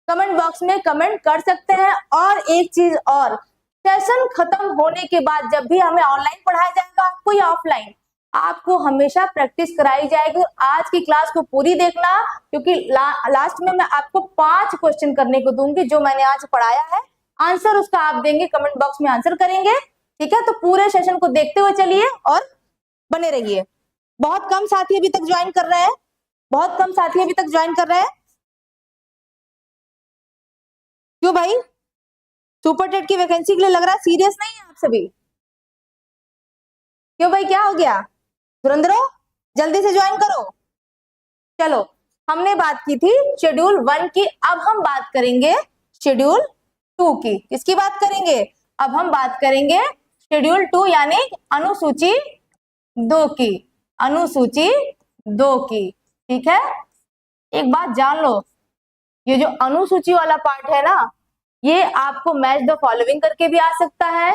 कमेंट बॉक्स में कमेंट कर सकते हैं। और एक चीज और, सेशन खत्म होने के बाद जब भी हमें ऑनलाइन पढ़ाया जाएगा आपको या ऑफलाइन, आपको हमेशा प्रैक्टिस कराई जाएगी। आज की क्लास को पूरी देखना, क्योंकि लास्ट में मैं आपको 5 क्वेश्चन करने को दूंगी जो मैंने आज पढ़ाया है। आंसर उसका आप देंगे, कमेंट बॉक्स में आंसर करेंगे, ठीक है। तो पूरे सेशन को देखते हुए चलिए और बने रहिए। बहुत कम साथी अभी तक ज्वाइन कर रहे हैं, बहुत कम साथी अभी तक ज्वाइन कर रहे हैं। क्यों भाई, सुपर टेट की वैकेंसी के लिए लग रहा है सीरियस नहीं है आप सभी? क्यों भाई, क्या हो गया? धुरंधरो, जल्दी से ज्वाइन करो। चलो, हमने बात की थी शेड्यूल 1 की, अब हम बात करेंगे शेड्यूल 2 की। किसकी बात करेंगे? अब हम बात करेंगे शेड्यूल 2 यानी अनुसूची 2 की, अनुसूची 2 की, ठीक है। एक बात जान लो, ये जो अनुसूची वाला पार्ट है ना, ये आपको मैच द फॉलोइंग करके भी आ सकता है,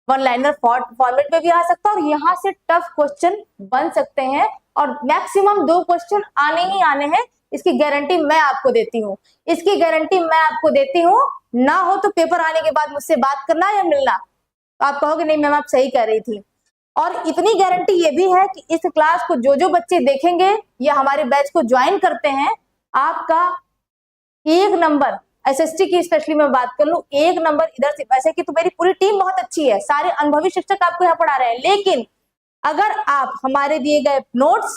वन लाइनर फॉर्मेट में भी आ सकता है, और यहाँ से टफ क्वेश्चन बन सकते हैं, और मैक्सिमम 2 क्वेश्चन आने ही आने हैं। इसकी गारंटी मैं आपको देती हूँ, इसकी गारंटी मैं आपको देती हूँ। ना हो तो पेपर आने के बाद मुझसे बात करना या मिलना, तो आप कहोगे नहीं मैम आप सही कह रही थी। और इतनी गारंटी ये भी है कि इस क्लास को जो जो बच्चे देखेंगे या हमारे बैच को ज्वाइन करते हैं, आपका 1 नंबर एसएसटी की स्पेशली मैं बात कर लूं, 1 नंबर इधर से, वैसे कि तो मेरी पूरी टीम बहुत अच्छी है, सारे अनुभवी शिक्षक आपको यहाँ पढ़ा रहे हैं, लेकिन अगर आप हमारे दिए गए नोट्स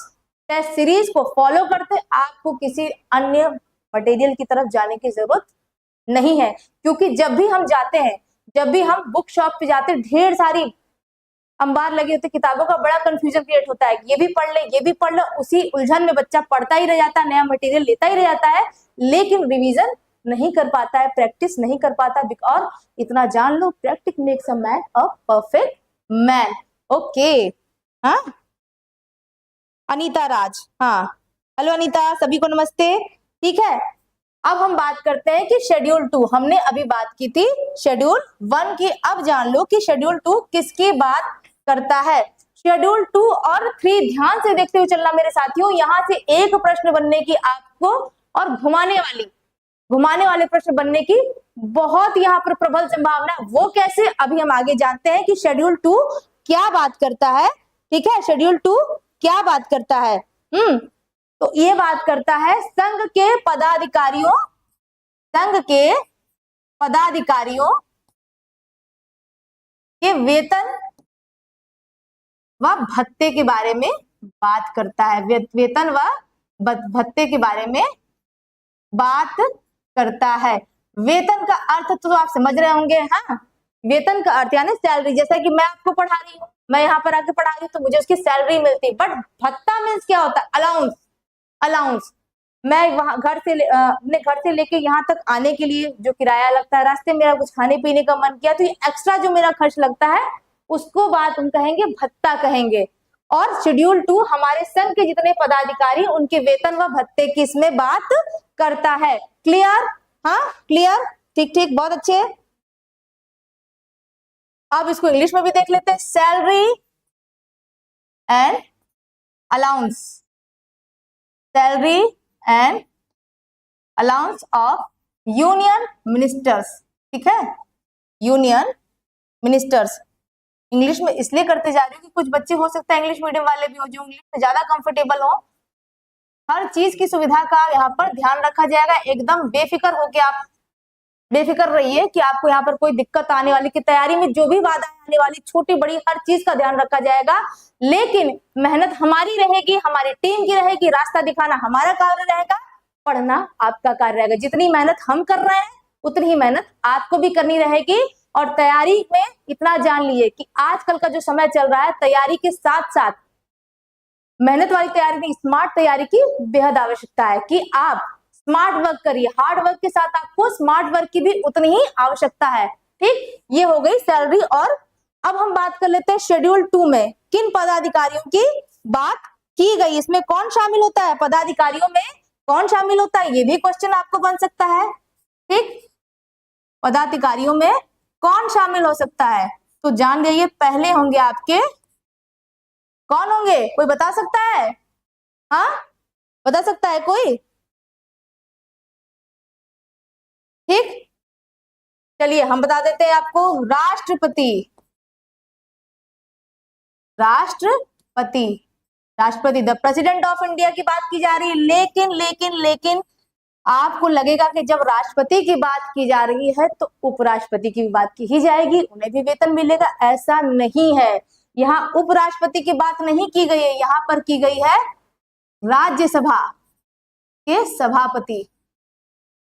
टेस्ट सीरीज को फॉलो करते, आपको किसी अन्य मटेरियल की तरफ जाने की जरूरत नहीं है। क्योंकि जब भी हम जाते हैं, जब भी हम बुक शॉप पे जाते हैं, ढेर सारी अंबार लगे होते किताबों का, बड़ा कंफ्यूजन क्रिएट होता है, ये भी पढ़ ले ये भी पढ़ ले, उसी उलझन में बच्चा पढ़ता ही रह जाता है, नया मटेरियल लेता ही रह जाता है, लेकिन रिवीजन नहीं कर पाता है, प्रैक्टिस नहीं कर पाता। और इतना जान लो, practice makes a man a perfect man. Okay, हाँ अनीता राज, हाँ हेलो अनीता, सभी को नमस्ते, ठीक है। अब हम बात करते हैं कि शेड्यूल 2, हमने अभी बात की थी शेड्यूल 1 की, अब जान लो कि शेड्यूल 2 किसकी बात करता है। शेड्यूल 2 और 3 ध्यान से देखते हुए चलना मेरे साथियों, यहां से एक प्रश्न बनने की आपको, और घुमाने वाले प्रश्न बनने की बहुत यहाँ पर प्रबल संभावना है। वो कैसे, अभी हम आगे जानते हैं कि शेड्यूल 2 क्या बात करता है, ठीक है। शेड्यूल 2 क्या बात करता है? तो ये बात करता है संघ के पदाधिकारियों के वेतन व भत्ते के बारे में बात करता है, वेतन व भत्ते के बारे में बात करता है। वेतन का अर्थ तो आप समझ रहे होंगे, हाँ, वेतन का अर्थ यानी सैलरी, जैसा कि मैं आपको पढ़ा रही हूँ, मैं यहाँ पर आके पढ़ा रही हूँ तो मुझे उसकी सैलरी मिलती है, बट भत्ता मीन्स क्या होता है? Allowance, allowance. मैं वहां अपने घर से लेके यहाँ तक आने के लिए जो किराया लगता है, रास्ते में मेरा कुछ खाने पीने का मन किया तो ये एक्स्ट्रा जो मेरा खर्च लगता है, उसको बात हम कहेंगे भत्ता कहेंगे। और शेड्यूल 2 हमारे संघ के जितने पदाधिकारी उनके वेतन व भत्ते की इसमें बात करता है। क्लियर? हाँ क्लियर, ठीक ठीक, बहुत अच्छे। अब इसको इंग्लिश में भी देख लेते हैं, salary and allowance, salary and allowance of union ministers, ठीक है, यूनियन मिनिस्टर्स। इंग्लिश में इसलिए करते जा रही हूँ कि कुछ बच्चे हो सकता है इंग्लिश मीडियम वाले भी हो जो इंग्लिश में ज्यादा कंफर्टेबल हो। हर चीज की सुविधा का यहाँ पर ध्यान रखा जाएगा, एकदम बेफिक्र होके आप बेफिक्र रहिए कि आपको यहाँ पर कोई दिक्कत आने वाली, की तैयारी में जो भी बाधा आने वाली, छोटी बड़ी हर चीज का ध्यान रखा जाएगा। लेकिन मेहनत हमारी रहेगी, हमारी टीम की रहेगी, रास्ता दिखाना हमारा कार्य रहेगा, पढ़ना आपका कार्य रहेगा। जितनी मेहनत हम कर रहे हैं उतनी ही मेहनत आपको भी करनी रहेगी। और तैयारी में इतना जान लिए कि आजकल का जो समय चल रहा है, तैयारी के साथ साथ मेहनत वाली तैयारी नहीं, स्मार्ट तैयारी की बेहद आवश्यकता है कि आप स्मार्ट वर्क करिए, हार्ड वर्क के साथ आपको स्मार्ट वर्क की भी उतनी ही आवश्यकता है, ठीक। ये हो गई सैलरी। और अब हम बात कर लेते हैं शेड्यूल 2 में किन पदाधिकारियों की बात की गई, इसमें कौन शामिल होता है, पदाधिकारियों में कौन शामिल होता है, ये भी क्वेश्चन आपको बन सकता है, ठीक। पदाधिकारियों में कौन शामिल हो सकता है, तो जान जाइए, पहले होंगे आपके, कौन होंगे, कोई बता सकता है? हाँ बता सकता है कोई? ठीक, चलिए हम बता देते हैं आपको। राष्ट्रपति, राष्ट्रपति, राष्ट्रपति द प्रेसिडेंट ऑफ इंडिया की बात की जा रही है। लेकिन लेकिन लेकिन आपको लगेगा कि जब राष्ट्रपति की बात की जा रही है तो उपराष्ट्रपति की भी बात की ही जाएगी, उन्हें भी वेतन मिलेगा। ऐसा नहीं है, यहाँ उपराष्ट्रपति की बात नहीं की गई है, यहाँ पर की गई है राज्यसभा के सभापति,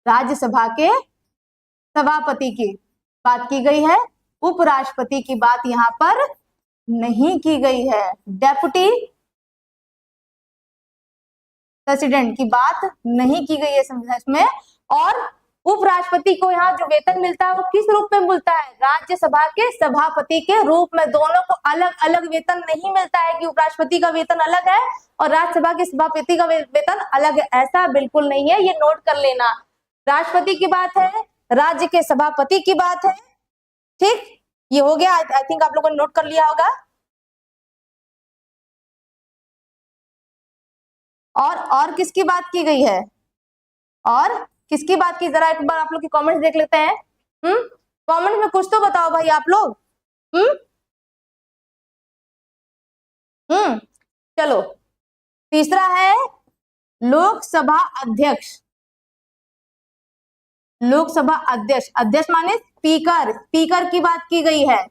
राज्यसभा के सभापति की बात की गई है। उपराष्ट्रपति की बात यहाँ पर नहीं की गई है। डेप्यूटी प्रेसिडेंट की बात नहीं की गई है इसमें। और उपराष्ट्रपति को यहाँ जो वेतन मिलता है वो किस रूप में मिलता है? राज्यसभा के सभापति के रूप में। दोनों को अलग अलग वेतन नहीं मिलता है कि उपराष्ट्रपति का वेतन अलग है और राज्यसभा के सभापति का वेतन अलग है, ऐसा बिल्कुल नहीं है, ये नोट कर लेना। राष्ट्रपति की बात है, राज्य के सभापति की बात है, ठीक, ये हो गया। आई थिंक आप लोगों ने नोट कर लिया होगा। और किसकी बात की गई है? और किसकी बात की, जरा एक बार आप लोग की कमेंट्स देख लेते हैं। कमेंट में कुछ तो बताओ भाई आप लोग। चलो, तीसरा है लोकसभा अध्यक्ष। लोकसभा अध्यक्ष, अध्यक्ष माने स्पीकर, स्पीकर की बात की गई है।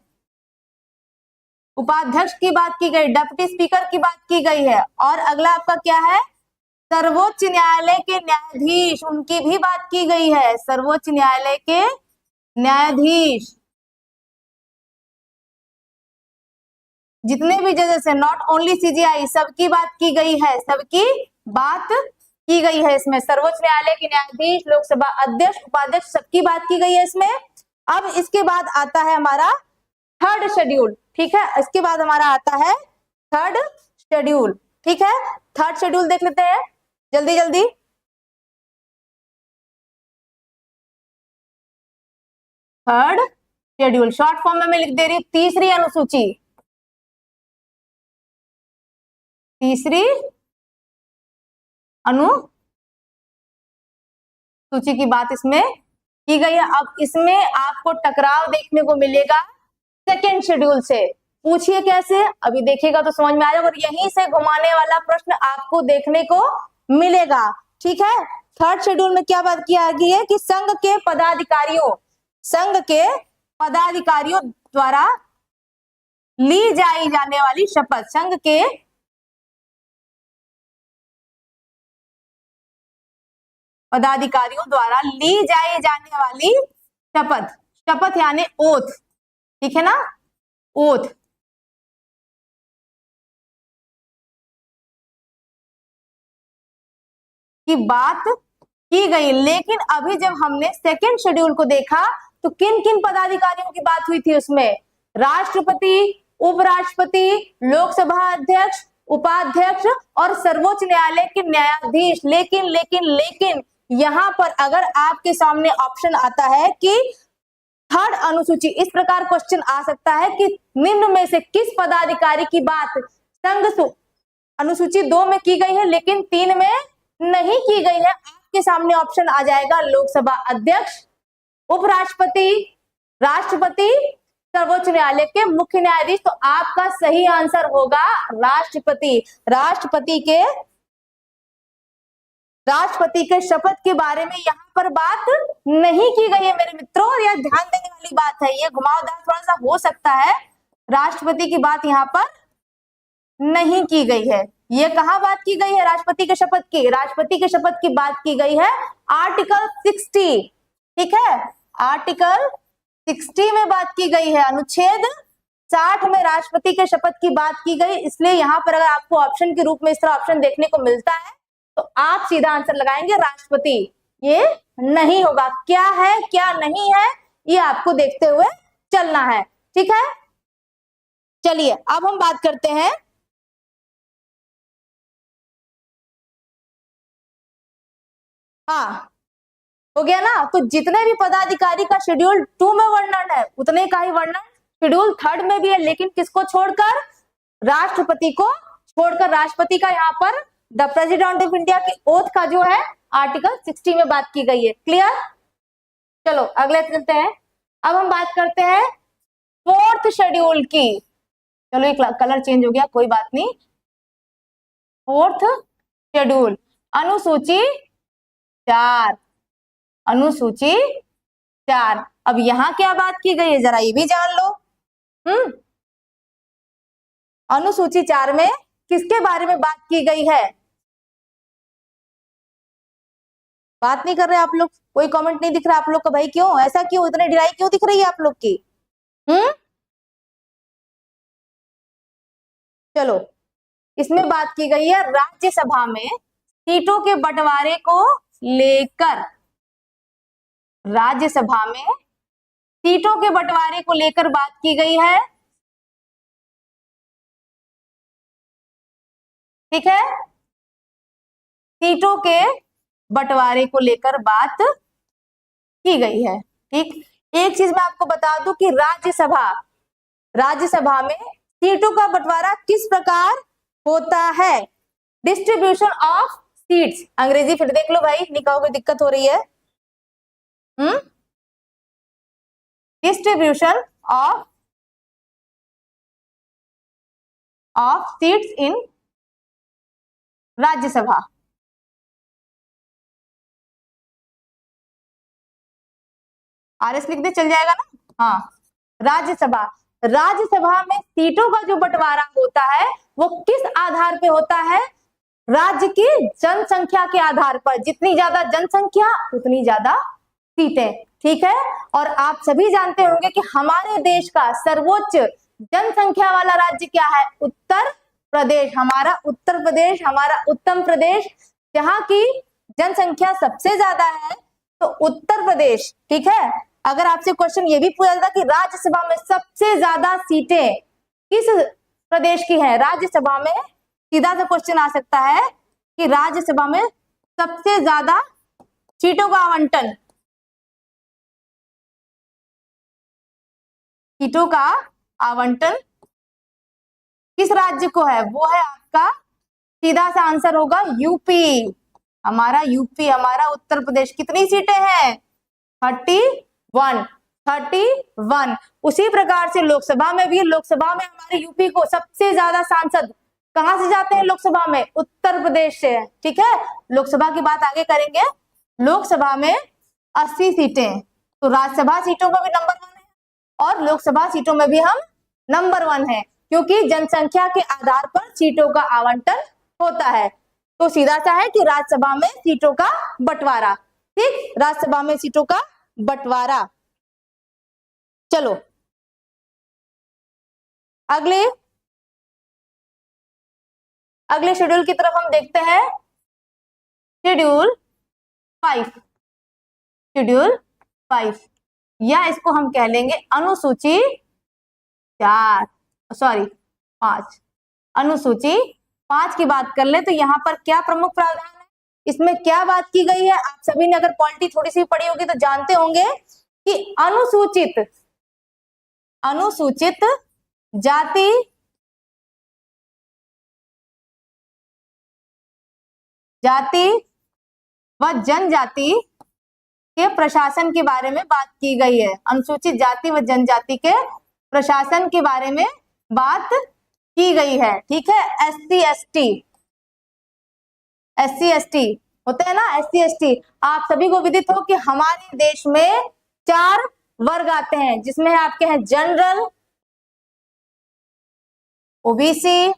उपाध्यक्ष की बात की गई, डिप्टी स्पीकर की बात की गई है। और अगला आपका क्या है? सर्वोच्च न्यायालय के न्यायाधीश, उनकी भी बात की गई है। सर्वोच्च न्यायालय के न्यायाधीश, जितने भी जजेस है, नॉट ओनली सीजीआई, सबकी बात की गई है, सबकी बात की गई है इसमें। सर्वोच्च न्यायालय के न्यायाधीश, लोकसभा अध्यक्ष, उपाध्यक्ष, सबकी बात की गई है इसमें। अब इसके बाद आता है हमारा थर्ड शेड्यूल, ठीक है। इसके बाद हमारा आता है थर्ड शेड्यूल, ठीक है। थर्ड शेड्यूल देख लेते हैं जल्दी जल्दी। थर्ड शेड्यूल शॉर्ट फॉर्म में मैं लिख दे रही हूं, तीसरी अनुसूची। तीसरी अनुसूची की बात इसमें की गई है। अब इसमें आपको टकराव देखने को मिलेगा सेकेंड शेड्यूल से। पूछिए कैसे, अभी देखिएगा तो समझ में आएगा, और यहीं से घुमाने वाला प्रश्न आपको देखने को मिलेगा, ठीक है। थर्ड शेड्यूल में क्या बात किया गई है कि संघ के पदाधिकारियों द्वारा ली जाई जाने वाली शपथ, संघ के पदाधिकारियों द्वारा ली जाई जाने वाली शपथ, शपथ यानी ओथ, ठीक है ना, ओथ, की बात की गई। लेकिन अभी जब हमने सेकेंड शेड्यूल को देखा तो किन किन पदाधिकारियों की बात हुई थी उसमें? राष्ट्रपति, उपराष्ट्रपति, लोकसभा अध्यक्ष, उपाध्यक्ष और सर्वोच्च न्यायालय के न्यायाधीश। लेकिन लेकिन लेकिन यहां पर अगर आपके सामने ऑप्शन आता है कि थर्ड अनुसूची, इस प्रकार क्वेश्चन आ सकता है कि निम्न में से किस पदाधिकारी की बात संघ अनुसूची 2 में की गई है लेकिन 3 में नहीं की गई है? आपके सामने ऑप्शन आ जाएगा लोकसभा अध्यक्ष, उपराष्ट्रपति, राष्ट्रपति, सर्वोच्च न्यायालय के मुख्य न्यायाधीश। तो आपका सही आंसर होगा राष्ट्रपति। राष्ट्रपति के शपथ के बारे में यहाँ पर बात नहीं की गई है मेरे मित्रों, और यह ध्यान देने वाली बात है। ये घुमावदार थोड़ा सा हो सकता है, राष्ट्रपति की बात यहाँ पर नहीं की गई है। ये कहाँ बात की गई है राष्ट्रपति के शपथ की? राष्ट्रपति के शपथ की बात की गई है आर्टिकल 60, ठीक है, आर्टिकल 60 में बात की गई है। अनुच्छेद 60 में राष्ट्रपति के शपथ की बात की गई। इसलिए यहाँ पर अगर आपको ऑप्शन के रूप में इस तरह ऑप्शन देखने को मिलता है तो आप सीधा आंसर लगाएंगे राष्ट्रपति। ये नहीं होगा, क्या है क्या नहीं है ये आपको देखते हुए चलना है, ठीक है। चलिए अब हम बात करते हैं हाँ, हो गया ना। तो जितने भी पदाधिकारी का शेड्यूल 2 में वर्णन है उतने का ही वर्णन शेड्यूल 3 में भी है, लेकिन किसको छोड़कर? राष्ट्रपति को छोड़कर। राष्ट्रपति का यहाँ पर द प्रेसिडेंट ऑफ इंडिया की ओथ का जो है आर्टिकल 60 में बात की गई है। क्लियर? चलो अगले चलते हैं। अब हम बात करते हैं फोर्थ शेड्यूल की। चलो एक कलर चेंज हो गया, कोई बात नहीं। फोर्थ शेड्यूल, अनुसूची 4, अनुसूची 4। अब यहां क्या बात की गई है जरा ये भी जान लो। अनुसूची 4 में किसके बारे में बात की गई है? बात नहीं कर रहे आप लोग, कोई कमेंट नहीं दिख रहा आप लोग का, भाई क्यों ऐसा, क्यों इतने ढिलाई क्यों दिख रही है आप लोग की? चलो, इसमें बात की गई है राज्यसभा में सीटों के बंटवारे को लेकर। राज्यसभा में सीटों के बंटवारे को लेकर बात की गई है, ठीक है। सीटों के बंटवारे को लेकर बात की गई है, ठीक। एक चीज मैं आपको बता दूं कि राज्यसभा में सीटों का बंटवारा किस प्रकार होता है। डिस्ट्रीब्यूशन ऑफ सीट्स, अंग्रेजी फिर देख लो भाई, नहीं कहोगे दिक्कत हो रही है। Distribution of seats in Rajya Sabha. RS लिख दे, चल जाएगा ना। हाँ, राज्यसभा में सीटों का जो बंटवारा होता है वो किस आधार पे होता है? राज्य की जनसंख्या के आधार पर। जितनी ज्यादा जनसंख्या उतनी ज्यादा सीटें, ठीक है। और आप सभी जानते होंगे कि हमारे देश का सर्वोच्च जनसंख्या वाला राज्य क्या है? उत्तर प्रदेश। हमारा उत्तर प्रदेश, हमारा उत्तम प्रदेश, जहां की जनसंख्या सबसे ज्यादा है तो उत्तर प्रदेश, ठीक है। अगर आपसे क्वेश्चन ये भी पूछा जाता कि राज्यसभा में सबसे ज्यादा सीटें किस प्रदेश की है, राज्यसभा में सीधा सा क्वेश्चन आ सकता है कि राज्यसभा में सबसे ज्यादा सीटों का आवंटन, सीटों का आवंटन किस राज्य को है? वो है आपका, सीधा सा आंसर होगा यूपी। हमारा यूपी, हमारा उत्तर प्रदेश। कितनी सीटें हैं? 31। उसी प्रकार से लोकसभा में भी, लोकसभा में हमारे यूपी को सबसे ज्यादा सांसद कहां से जाते हैं लोकसभा में? उत्तर प्रदेश से, ठीक है। लोकसभा की बात आगे करेंगे। लोकसभा में 80 सीटें, तो राज्यसभा सीटों में भी नंबर 1 है और लोकसभा सीटों में भी हम नंबर 1 है, क्योंकि जनसंख्या के आधार पर सीटों का आवंटन होता है। तो सीधा सा है कि राज्यसभा में सीटों का बंटवारा, ठीक, राज्यसभा में सीटों का बंटवारा। चलो अगले शेड्यूल की तरफ हम देखते हैं। शेड्यूल 5 या इसको हम कह लेंगे अनुसूची 5। अनुसूची 5 की बात कर ले तो यहाँ पर क्या प्रमुख प्रावधान है, इसमें क्या बात की गई है? आप सभी ने अगर पॉलिटी थोड़ी सी पढ़ी होगी तो जानते होंगे कि अनुसूचित जाति व जनजाति के प्रशासन के बारे में बात की गई है। अनुसूचित जाति व जनजाति के प्रशासन के बारे में बात की गई है, ठीक है। SC ST होते हैं ना, SC ST। आप सभी को विदित हो कि हमारे देश में 4 वर्ग आते हैं, जिसमें आपके हैं जनरल, OBC,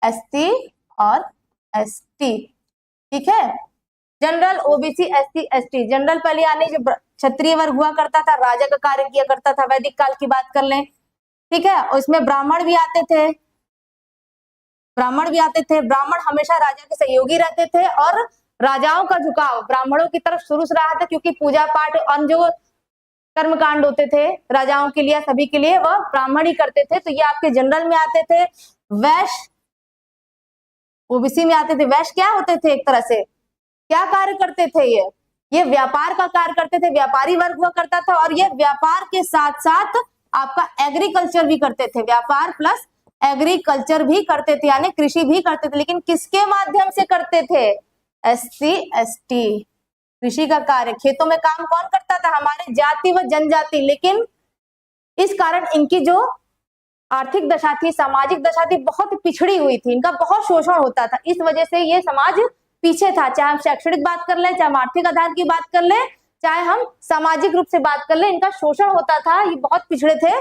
SC और ST, ठीक है। General, OBC, SC, ST। General पहले आने जो क्षत्रिय वर्ग हुआ करता था, राजा का कार्य किया करता था, वैदिक काल की बात कर लें, ठीक है। और इसमें ब्राह्मण भी आते थे, ब्राह्मण हमेशा राजा के सहयोगी रहते थे और राजाओं का झुकाव ब्राह्मणों की तरफ शुरू से रहा था, क्योंकि पूजा पाठ और जो कर्मकांड होते थे राजाओं के लिए, सभी के लिए, वह ब्राह्मण ही करते थे। तो ये आपके जनरल में आते थे। वैश्य OBC में आते थे। वैश्य क्या होते थे? एक तरह से क्या कार्य करते थे? ये व्यापार का कार्य करते थे, व्यापारी वर्ग हुआ करता था। और ये व्यापार के साथ साथ आपका एग्रीकल्चर भी करते थे, व्यापार प्लस एग्रीकल्चर भी करते थे, यानी कृषि भी करते थे। लेकिन किसके माध्यम से करते थे? SC ST, कृषि का कार्य, खेतों में काम कौन करता था? हमारे जाति व जनजाति। लेकिन इस कारण इनकी जो आर्थिक दशा थी, सामाजिक दशा थी, बहुत पिछड़ी हुई थी, इनका बहुत शोषण होता था। इस वजह से ये समाज पीछे था। चाहे हम शैक्षणिक बात कर ले, चाहे हम आर्थिक आधार की बात कर ले, चाहे हम सामाजिक रूप से बात कर ले, इनका शोषण होता था, ये बहुत पिछड़े थे।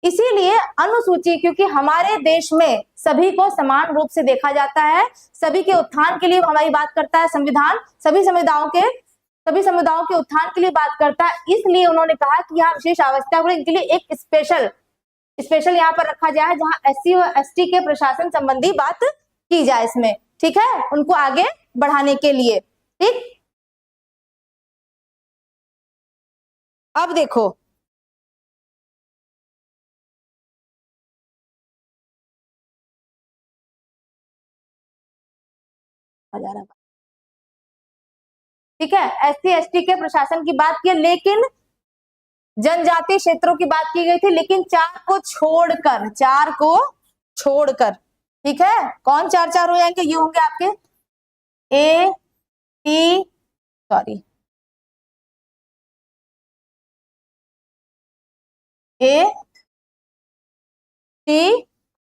इसीलिए अनुसूची, क्योंकि हमारे देश में सभी को समान रूप से देखा जाता है, सभी के उत्थान के लिए हमारी बात करता है संविधान, सभी समुदायों के उत्थान के लिए बात करता है। इसलिए उन्होंने कहा कि यहाँ विशेष आवश्यकता है, इनके लिए एक स्पेशल यहाँ पर रखा जाए, जहाँ SC व ST के प्रशासन संबंधी बात की जाए इसमें, ठीक है, उनको आगे बढ़ाने के लिए। ठीक, अब देखो, ठीक है, SC ST के प्रशासन की बात की, लेकिन जनजातीय क्षेत्रों की बात की गई थी, लेकिन 4 को छोड़कर, ठीक है, कौन 4 हो जाएंगे? ये होंगे आपके A T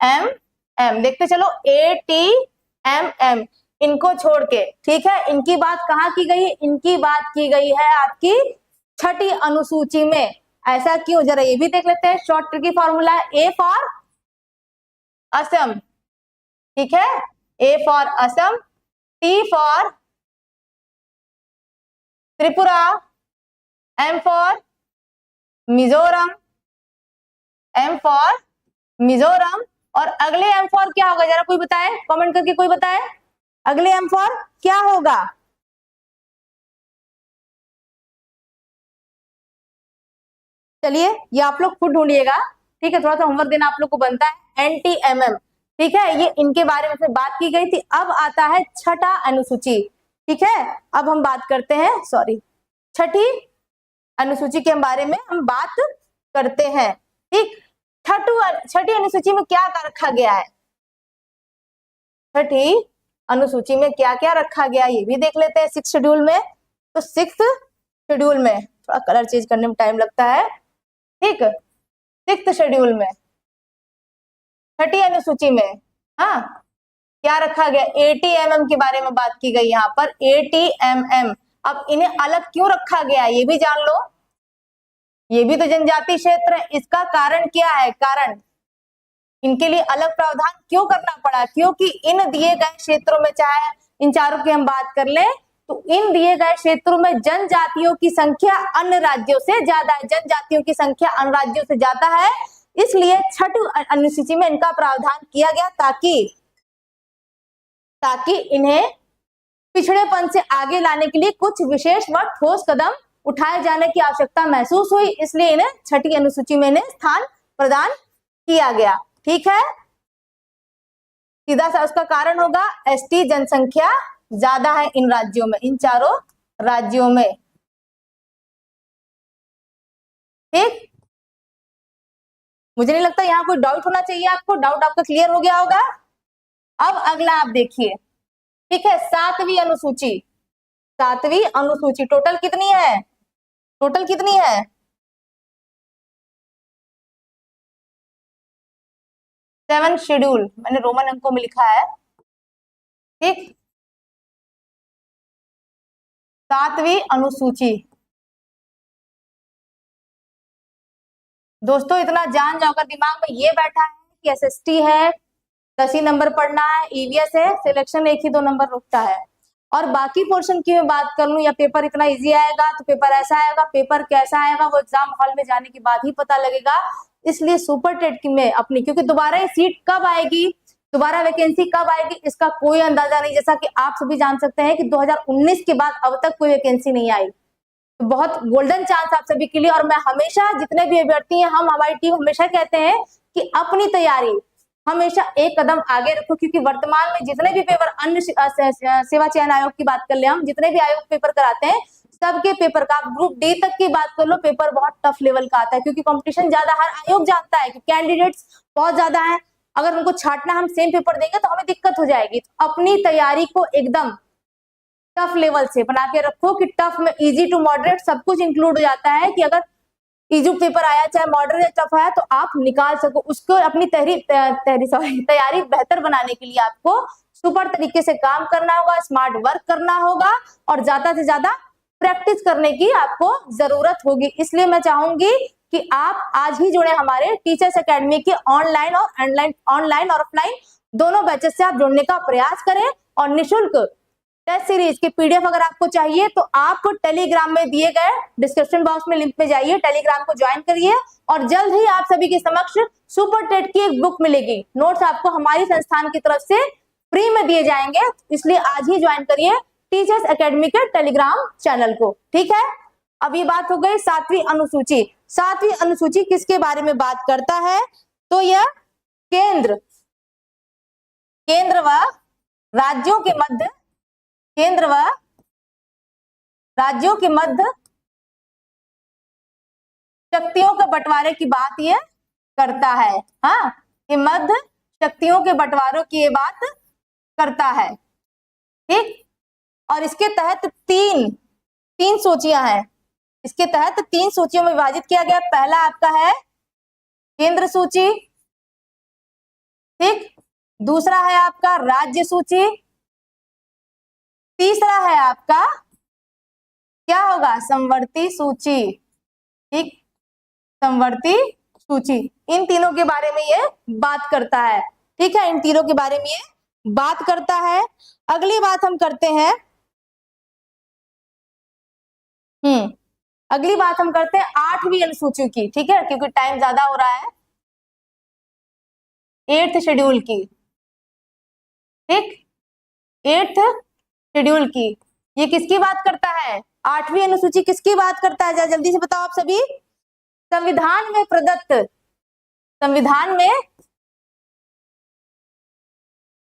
M M, देखते चलो, ATMM, इनको छोड़ के, ठीक है। इनकी बात कहाँ की गई? इनकी बात की गई है आपकी 6ठी अनुसूची में। ऐसा क्यों? जरा ये भी देख लेते हैं। शॉर्ट ट्रिकी फॉर्मूला है A फॉर असम, ठीक है, A for Assam, T for Tripura, M for Mizoram, और अगले M फॉर क्या होगा? जरा कोई बताए, कमेंट करके कोई बताए, अगले M फॉर क्या होगा? चलिए ये आप लोग खुद ढूंढिएगा, ठीक है, थोड़ा सा होमवर्क देना आप लोग को बनता है। NTMM, ठीक है, ये इनके बारे में से बात की गई थी। अब आता है 6ठा अनुसूची, ठीक है। अब हम बात करते हैं, 6ठी अनुसूची के बारे में हम बात करते हैं, ठीक। 6ठी अनुसूची में क्या रखा गया है? 6ठी अनुसूची में क्या क्या रखा गया, ये भी देख लेते हैं 6th शेड्यूल में। तो 6th शेड्यूल में थोड़ा कलर चेंज करने में टाइम लगता है, ठीक। 6th शेड्यूल में 6ठी अनुसूची में, हाँ, क्या रखा गया? ATMM के बारे में बात की गई यहाँ पर, ATMM। अब इन्हें अलग क्यों रखा गया, ये भी जान लो, ये भी तो जनजातीय क्षेत्र है। इसका कारण क्या है? कारण इनके लिए अलग प्रावधान क्यों करना पड़ा? क्योंकि इन दिए गए क्षेत्रों में, चाहे इन चारों की हम बात कर ले, तो इन दिए गए क्षेत्रों में जनजातियों की संख्या अन्य राज्यों से ज्यादा है, जनजातियों की संख्या अन्य राज्यों से ज्यादा है। इसलिए 6ठी अनुसूची में इनका प्रावधान किया गया, ताकि इन्हें पिछड़ेपन से आगे लाने के लिए कुछ विशेष व ठोस कदम उठाए जाने की आवश्यकता महसूस हुई। इसलिए इन्हें 6ठी अनुसूची में इन्हें स्थान प्रदान किया गया, ठीक है। सीधा सा उसका कारण होगा ST जनसंख्या ज्यादा है इन राज्यों में, इन चारों राज्यों में, ठीक। मुझे नहीं लगता यहाँ कोई डाउट होना चाहिए आपको, डाउट आपका क्लियर हो गया होगा। अब अगला आप देखिए, ठीक है, 7वीं अनुसूची टोटल कितनी है? 7 शेड्यूल, मैंने रोमन अंकों में लिखा है, ठीक। 7वीं अनुसूची, दोस्तों इतना जान जाओ, अगर दिमाग में ये बैठा है कि SST है, 10 ही नंबर पढ़ना है, EVS है, सिलेक्शन 1 ही 2 नंबर रुकता है, और बाकी पोर्शन की मैं बात कर लूं, या पेपर इतना इजी आएगा तो पेपर ऐसा आएगा, पेपर कैसा आएगा वो एग्जाम हॉल में जाने के बाद ही पता लगेगा। इसलिए सुपर टेट में अपनी, क्योंकि दोबारा ये सीट कब आएगी, दोबारा वैकेंसी कब आएगी, इसका कोई अंदाजा नहीं। जैसा कि आप सभी जान सकते हैं कि 2019 के बाद अब तक कोई वैकेंसी नहीं आई, तो बहुत गोल्डन चांस आप सभी के लिए। और मैं हमेशा, जितने भी अभ्यर्थी हैं, हमारी टीम हमेशा कहते हैं कि अपनी तैयारी हमेशा एक कदम आगे रखो, क्योंकि वर्तमान में जितने भी पेपर, अन्य सेवा चयन आयोग की बात कर ले हम, जितने भी आयोग पेपर कराते हैं, सबके पेपर का, आप ग्रुप D तक की बात कर लो, पेपर बहुत टफ लेवल का आता है, क्योंकि कंपटीशन ज्यादा, हर आयोग जानता है कि कैंडिडेट्स बहुत ज्यादा है, अगर उनको छाटना हम सेम पेपर देंगे तो हमें दिक्कत हो जाएगी। तो अपनी तैयारी को एकदम टफ लेवल से बना के रखो कि टफ में इजी टू मॉडरेट सब कुछ इंक्लूड हो जाता है, कि अगर इजी पेपर आया चाहे मॉडरेट या टफ आया तो आप निकाल सको उसको। अपनी तैयारी बेहतर बनाने के लिए आपको सुपर तरीके से काम करना होगा, स्मार्ट वर्क करना होगा और ज्यादा से ज्यादा प्रैक्टिस करने की आपको जरूरत होगी। इसलिए मैं चाहूंगी कि आप आज ही जुड़े हमारे टीचर्स एकेडमी के ऑनलाइन और ऑफलाइन दोनों बैचेस से आप जुड़ने का प्रयास करें। और निःशुल्क टेस्ट सीरीज की पीडीएफ अगर आपको चाहिए तो आप टेलीग्राम में दिए गए डिस्क्रिप्शन बॉक्स में लिंक पे जाइए, टेलीग्राम को ज्वाइन करिए और जल्द ही आप सभी के समक्ष सुपर टेट की एक बुक मिलेगी। नोट्स आपको हमारी संस्थान की तरफ से फ्री में दिए जाएंगे, इसलिए आज ही ज्वाइन करिए टीचर्स एकेडमी के टेलीग्राम चैनल को। ठीक है, अब ये बात हो गई 7वीं अनुसूची। 7वीं अनुसूची किसके बारे में बात करता है? तो यह केंद्र व राज्यों के मध्य शक्तियों के बंटवारे की बात ये करता है। हाँ, ये मध्य शक्तियों के बंटवारों की ये बात करता है। ठीक, और इसके तहत तीन सूचियां हैं। इसके तहत 3 सूचियों में विभाजित किया गया। पहला आपका है केंद्र सूची, ठीक, दूसरा है आपका राज्य सूची, तीसरा है आपका क्या होगा? समवर्ती सूची। ठीक, समवर्ती सूची। इन तीनों के बारे में ये बात करता है। ठीक है, इन तीनों के बारे में ये बात करता है। अगली बात हम करते हैं, अगली बात हम करते हैं 8वीं अनुसूची की। ठीक है, क्योंकि टाइम ज्यादा हो रहा है। 8th शेड्यूल की, ठीक, 8th शेड्यूल की ये किसकी बात करता है? 8वीं अनुसूची किसकी बात करता है? जल्दी से बताओ आप सभी। संविधान में प्रदत्त, संविधान में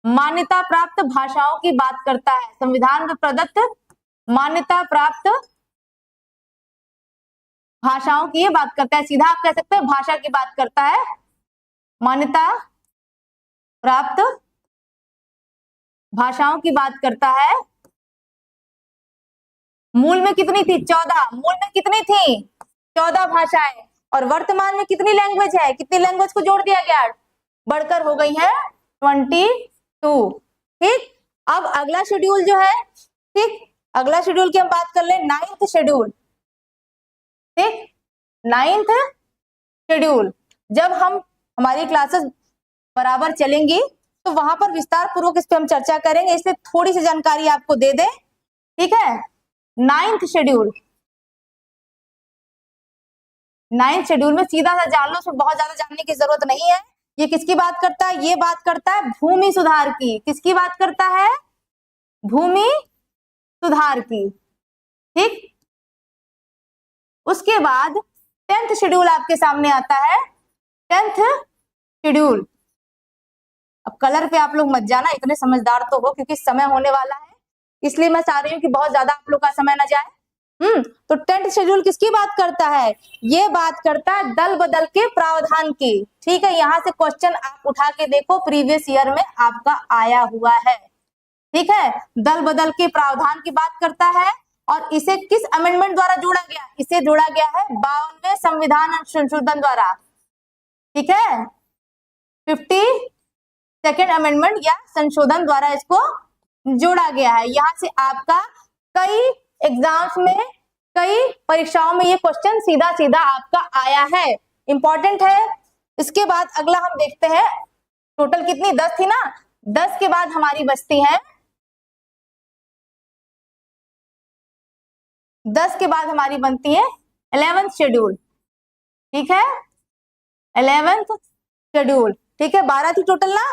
मान्यता प्राप्त भाषाओं की बात करता है। संविधान में प्रदत्त मान्यता प्राप्त भाषाओं की ये बात करता है। सीधा आप कह सकते हैं भाषा की बात करता है। मान्यता प्राप्त भाषाओं की बात करता है। मूल में कितनी थी? 14। मूल में कितनी थी? 14 भाषाएं। और वर्तमान में कितनी लैंग्वेज है? कितनी लैंग्वेज को जोड़ दिया गया? बढ़कर हो गई है 22। ठीक, अब अगला शेड्यूल जो है, ठीक, अगला शेड्यूल की हम बात कर ले, 9th शेड्यूल। ठीक, 9th शेड्यूल। जब हम हमारी क्लासेस बराबर चलेंगी तो वहां पर विस्तार पूर्वक इस पे हम चर्चा करेंगे, इसलिए थोड़ी सी जानकारी आपको दे दें। ठीक है, 9th शेड्यूल, 9th शेड्यूल में सीधा सा जान लो, उसमें बहुत ज्यादा जानने की जरूरत नहीं है। ये किसकी बात करता है? ये बात करता है भूमि सुधार की। किसकी बात करता है? भूमि सुधार की। ठीक, उसके बाद 10th शेड्यूल आपके सामने आता है। 10th शेड्यूल, अब कलर पे आप लोग मत जाना, इतने समझदार तो हो, क्योंकि समय होने वाला है, इसलिए मैं चाह रही हूँ कि बहुत ज्यादा आप लोग का समय ना जाए। तो 10th शेड्यूल किसकी बात करता है? ये बात करता है दल बदल के प्रावधान की। ठीक है, यहां से क्वेश्चन आप उठा के देखो, प्रीवियस ईयर में आपका आया हुआ है। ठीक है, दल बदल के प्रावधान की बात करता है। और इसे किस अमेंडमेंट द्वारा जोड़ा गया? इसे जोड़ा गया है 52वें संविधान संशोधन द्वारा। ठीक है, 52nd अमेंडमेंट या संशोधन द्वारा इसको जोड़ा गया है। यहां से आपका कई एग्जाम्स में, कई परीक्षाओं में ये क्वेश्चन सीधा सीधा आपका आया है, इंपॉर्टेंट है। इसके बाद अगला हम देखते हैं, टोटल कितनी? 10 थी ना, 10 के बाद हमारी बचती है, 10 के बाद हमारी बनती है 11th शेड्यूल। ठीक है, 11th शेड्यूल। ठीक है, 12 थी टोटल ना।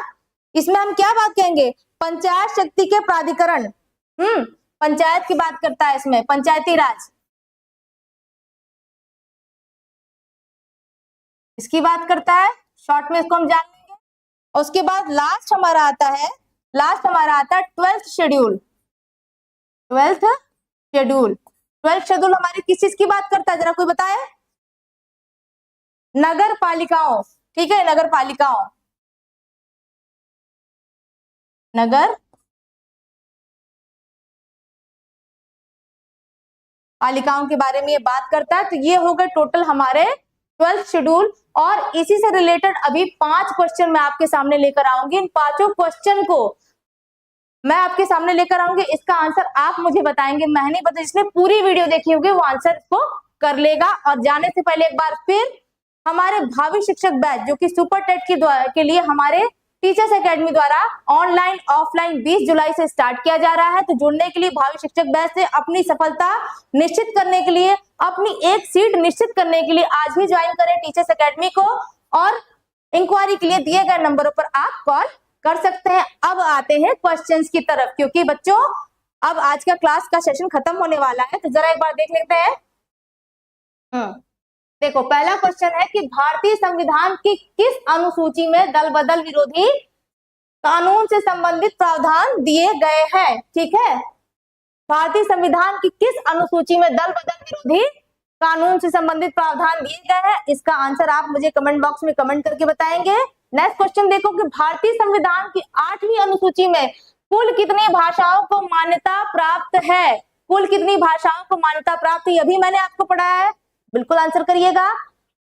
इसमें हम क्या बात कहेंगे? पंचायत शक्ति के प्राधिकरण। पंचायत की बात करता है इसमें, पंचायती राज, इसकी बात करता है। शॉर्ट में इसको हम जान लेंगे। और उसके बाद लास्ट हमारा आता है 12th schedule. 12th schedule, 12th schedule हमारी किस चीज की बात करता है? जरा कोई बताए। नगर पालिकाओं। ठीक है, नगर पालिकाओं, नगर बालिकाओं के बारे में ये बात करता है। तो ये हो गए टोटल हमारे 12th शेड्यूल, और इसी से रिलेटेड अभी 5 क्वेश्चन मैं आपके सामने लेकर आऊंगी। इन 5 क्वेश्चन को मैं आपके सामने लेकर आऊंगी, इसका आंसर आप मुझे बताएंगे, मैं नहीं बता, जिसने पूरी वीडियो देखी होगी वो आंसर को कर लेगा। और जाने से पहले एक बार फिर हमारे भावी शिक्षक बैच जो कि सुपर टेट के लिए हमारे टीचर्स एकेडमी द्वारा ऑनलाइन ऑफलाइन 20 जुलाई से स्टार्ट किया जा रहा है। तो जुड़ने के लिए, भावी शिक्षक बैच से अपनी सफलता निश्चित करने के लिए, अपनी एक सीट निश्चित करने के लिए आज ही ज्वाइन करें टीचर्स एकेडमी को, और इंक्वायरी के लिए दिए गए नंबरों पर आप कॉल कर सकते हैं। अब आते हैं क्वेश्चंस की तरफ, क्योंकि बच्चों अब आज का क्लास का सेशन खत्म होने वाला है। तो जरा एक बार देख लेते हैं। देखो, पहला क्वेश्चन है कि भारतीय संविधान की किस अनुसूची में दल बदल विरोधी कानून से संबंधित प्रावधान दिए गए हैं। ठीक है, भारतीय संविधान की किस अनुसूची में दल बदल विरोधी कानून से संबंधित प्रावधान दिए गए हैं, इसका आंसर आप मुझे कमेंट बॉक्स में कमेंट करके बताएंगे। नेक्स्ट क्वेश्चन देखो कि भारतीय संविधान की 8वीं अनुसूची में कुल कितनी भाषाओं को मान्यता प्राप्त है। कुल कितनी भाषाओं को मान्यता प्राप्त है, अभी मैंने आपको पढ़ाया है, बिल्कुल आंसर करिएगा।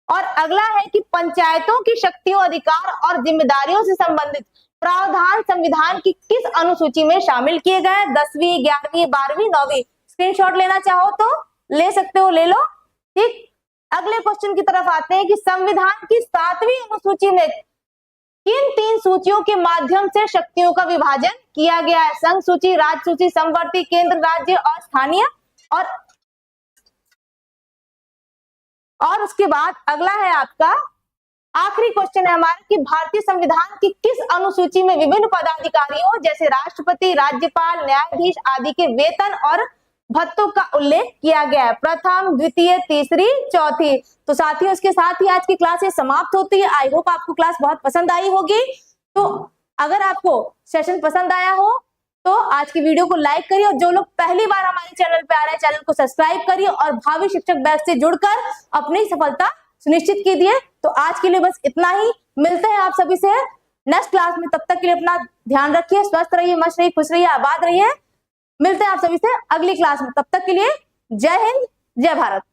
और अगला है कि पंचायतों की शक्तियों, अधिकार और जिम्मेदारियों से संबंधित प्रावधान संविधान की किस अनुसूची में शामिल किए गए। 10वीं, 11वीं, 12वीं, 9वीं। स्क्रीनशॉट लेना चाहो तो ले सकते हो, ले लो। ठीक, अगले क्वेश्चन की तरफ आते हैं कि संविधान की 7वीं अनुसूची में किन 3 सूचियों के माध्यम से शक्तियों का विभाजन किया गया है। संघ सूची, राज्य सूची, समवर्ती, केंद्र, राज्य और स्थानीय। और उसके बाद अगला है आपका आखिरी क्वेश्चन है हमारा कि भारतीय संविधान की किस अनुसूची में विभिन्न पदाधिकारियों जैसे राष्ट्रपति, राज्यपाल, न्यायाधीश आदि के वेतन और भत्तों का उल्लेख किया गया है। प्रथम, द्वितीय, तीसरी, चौथी। तो साथियों, इसके साथ ही आज की क्लास ये समाप्त होती है। आई होप आपको क्लास बहुत पसंद आई होगी। तो अगर आपको सेशन पसंद आया हो तो आज की वीडियो को लाइक करिए, और जो लोग पहली बार हमारे चैनल पे आ रहे हैं चैनल को सब्सक्राइब करिए, और भावी शिक्षक बैच से जुड़कर अपनी सफलता सुनिश्चित कीजिए। तो आज के लिए बस इतना ही, मिलते हैं आप सभी से नेक्स्ट क्लास में। तब तक के लिए अपना ध्यान रखिए, स्वस्थ रहिए, मस्त रहिए, खुश रहिए, आबाद रहिए। मिलते हैं आप सभी से अगली क्लास में, तब तक के लिए जय हिंद, जय भारत।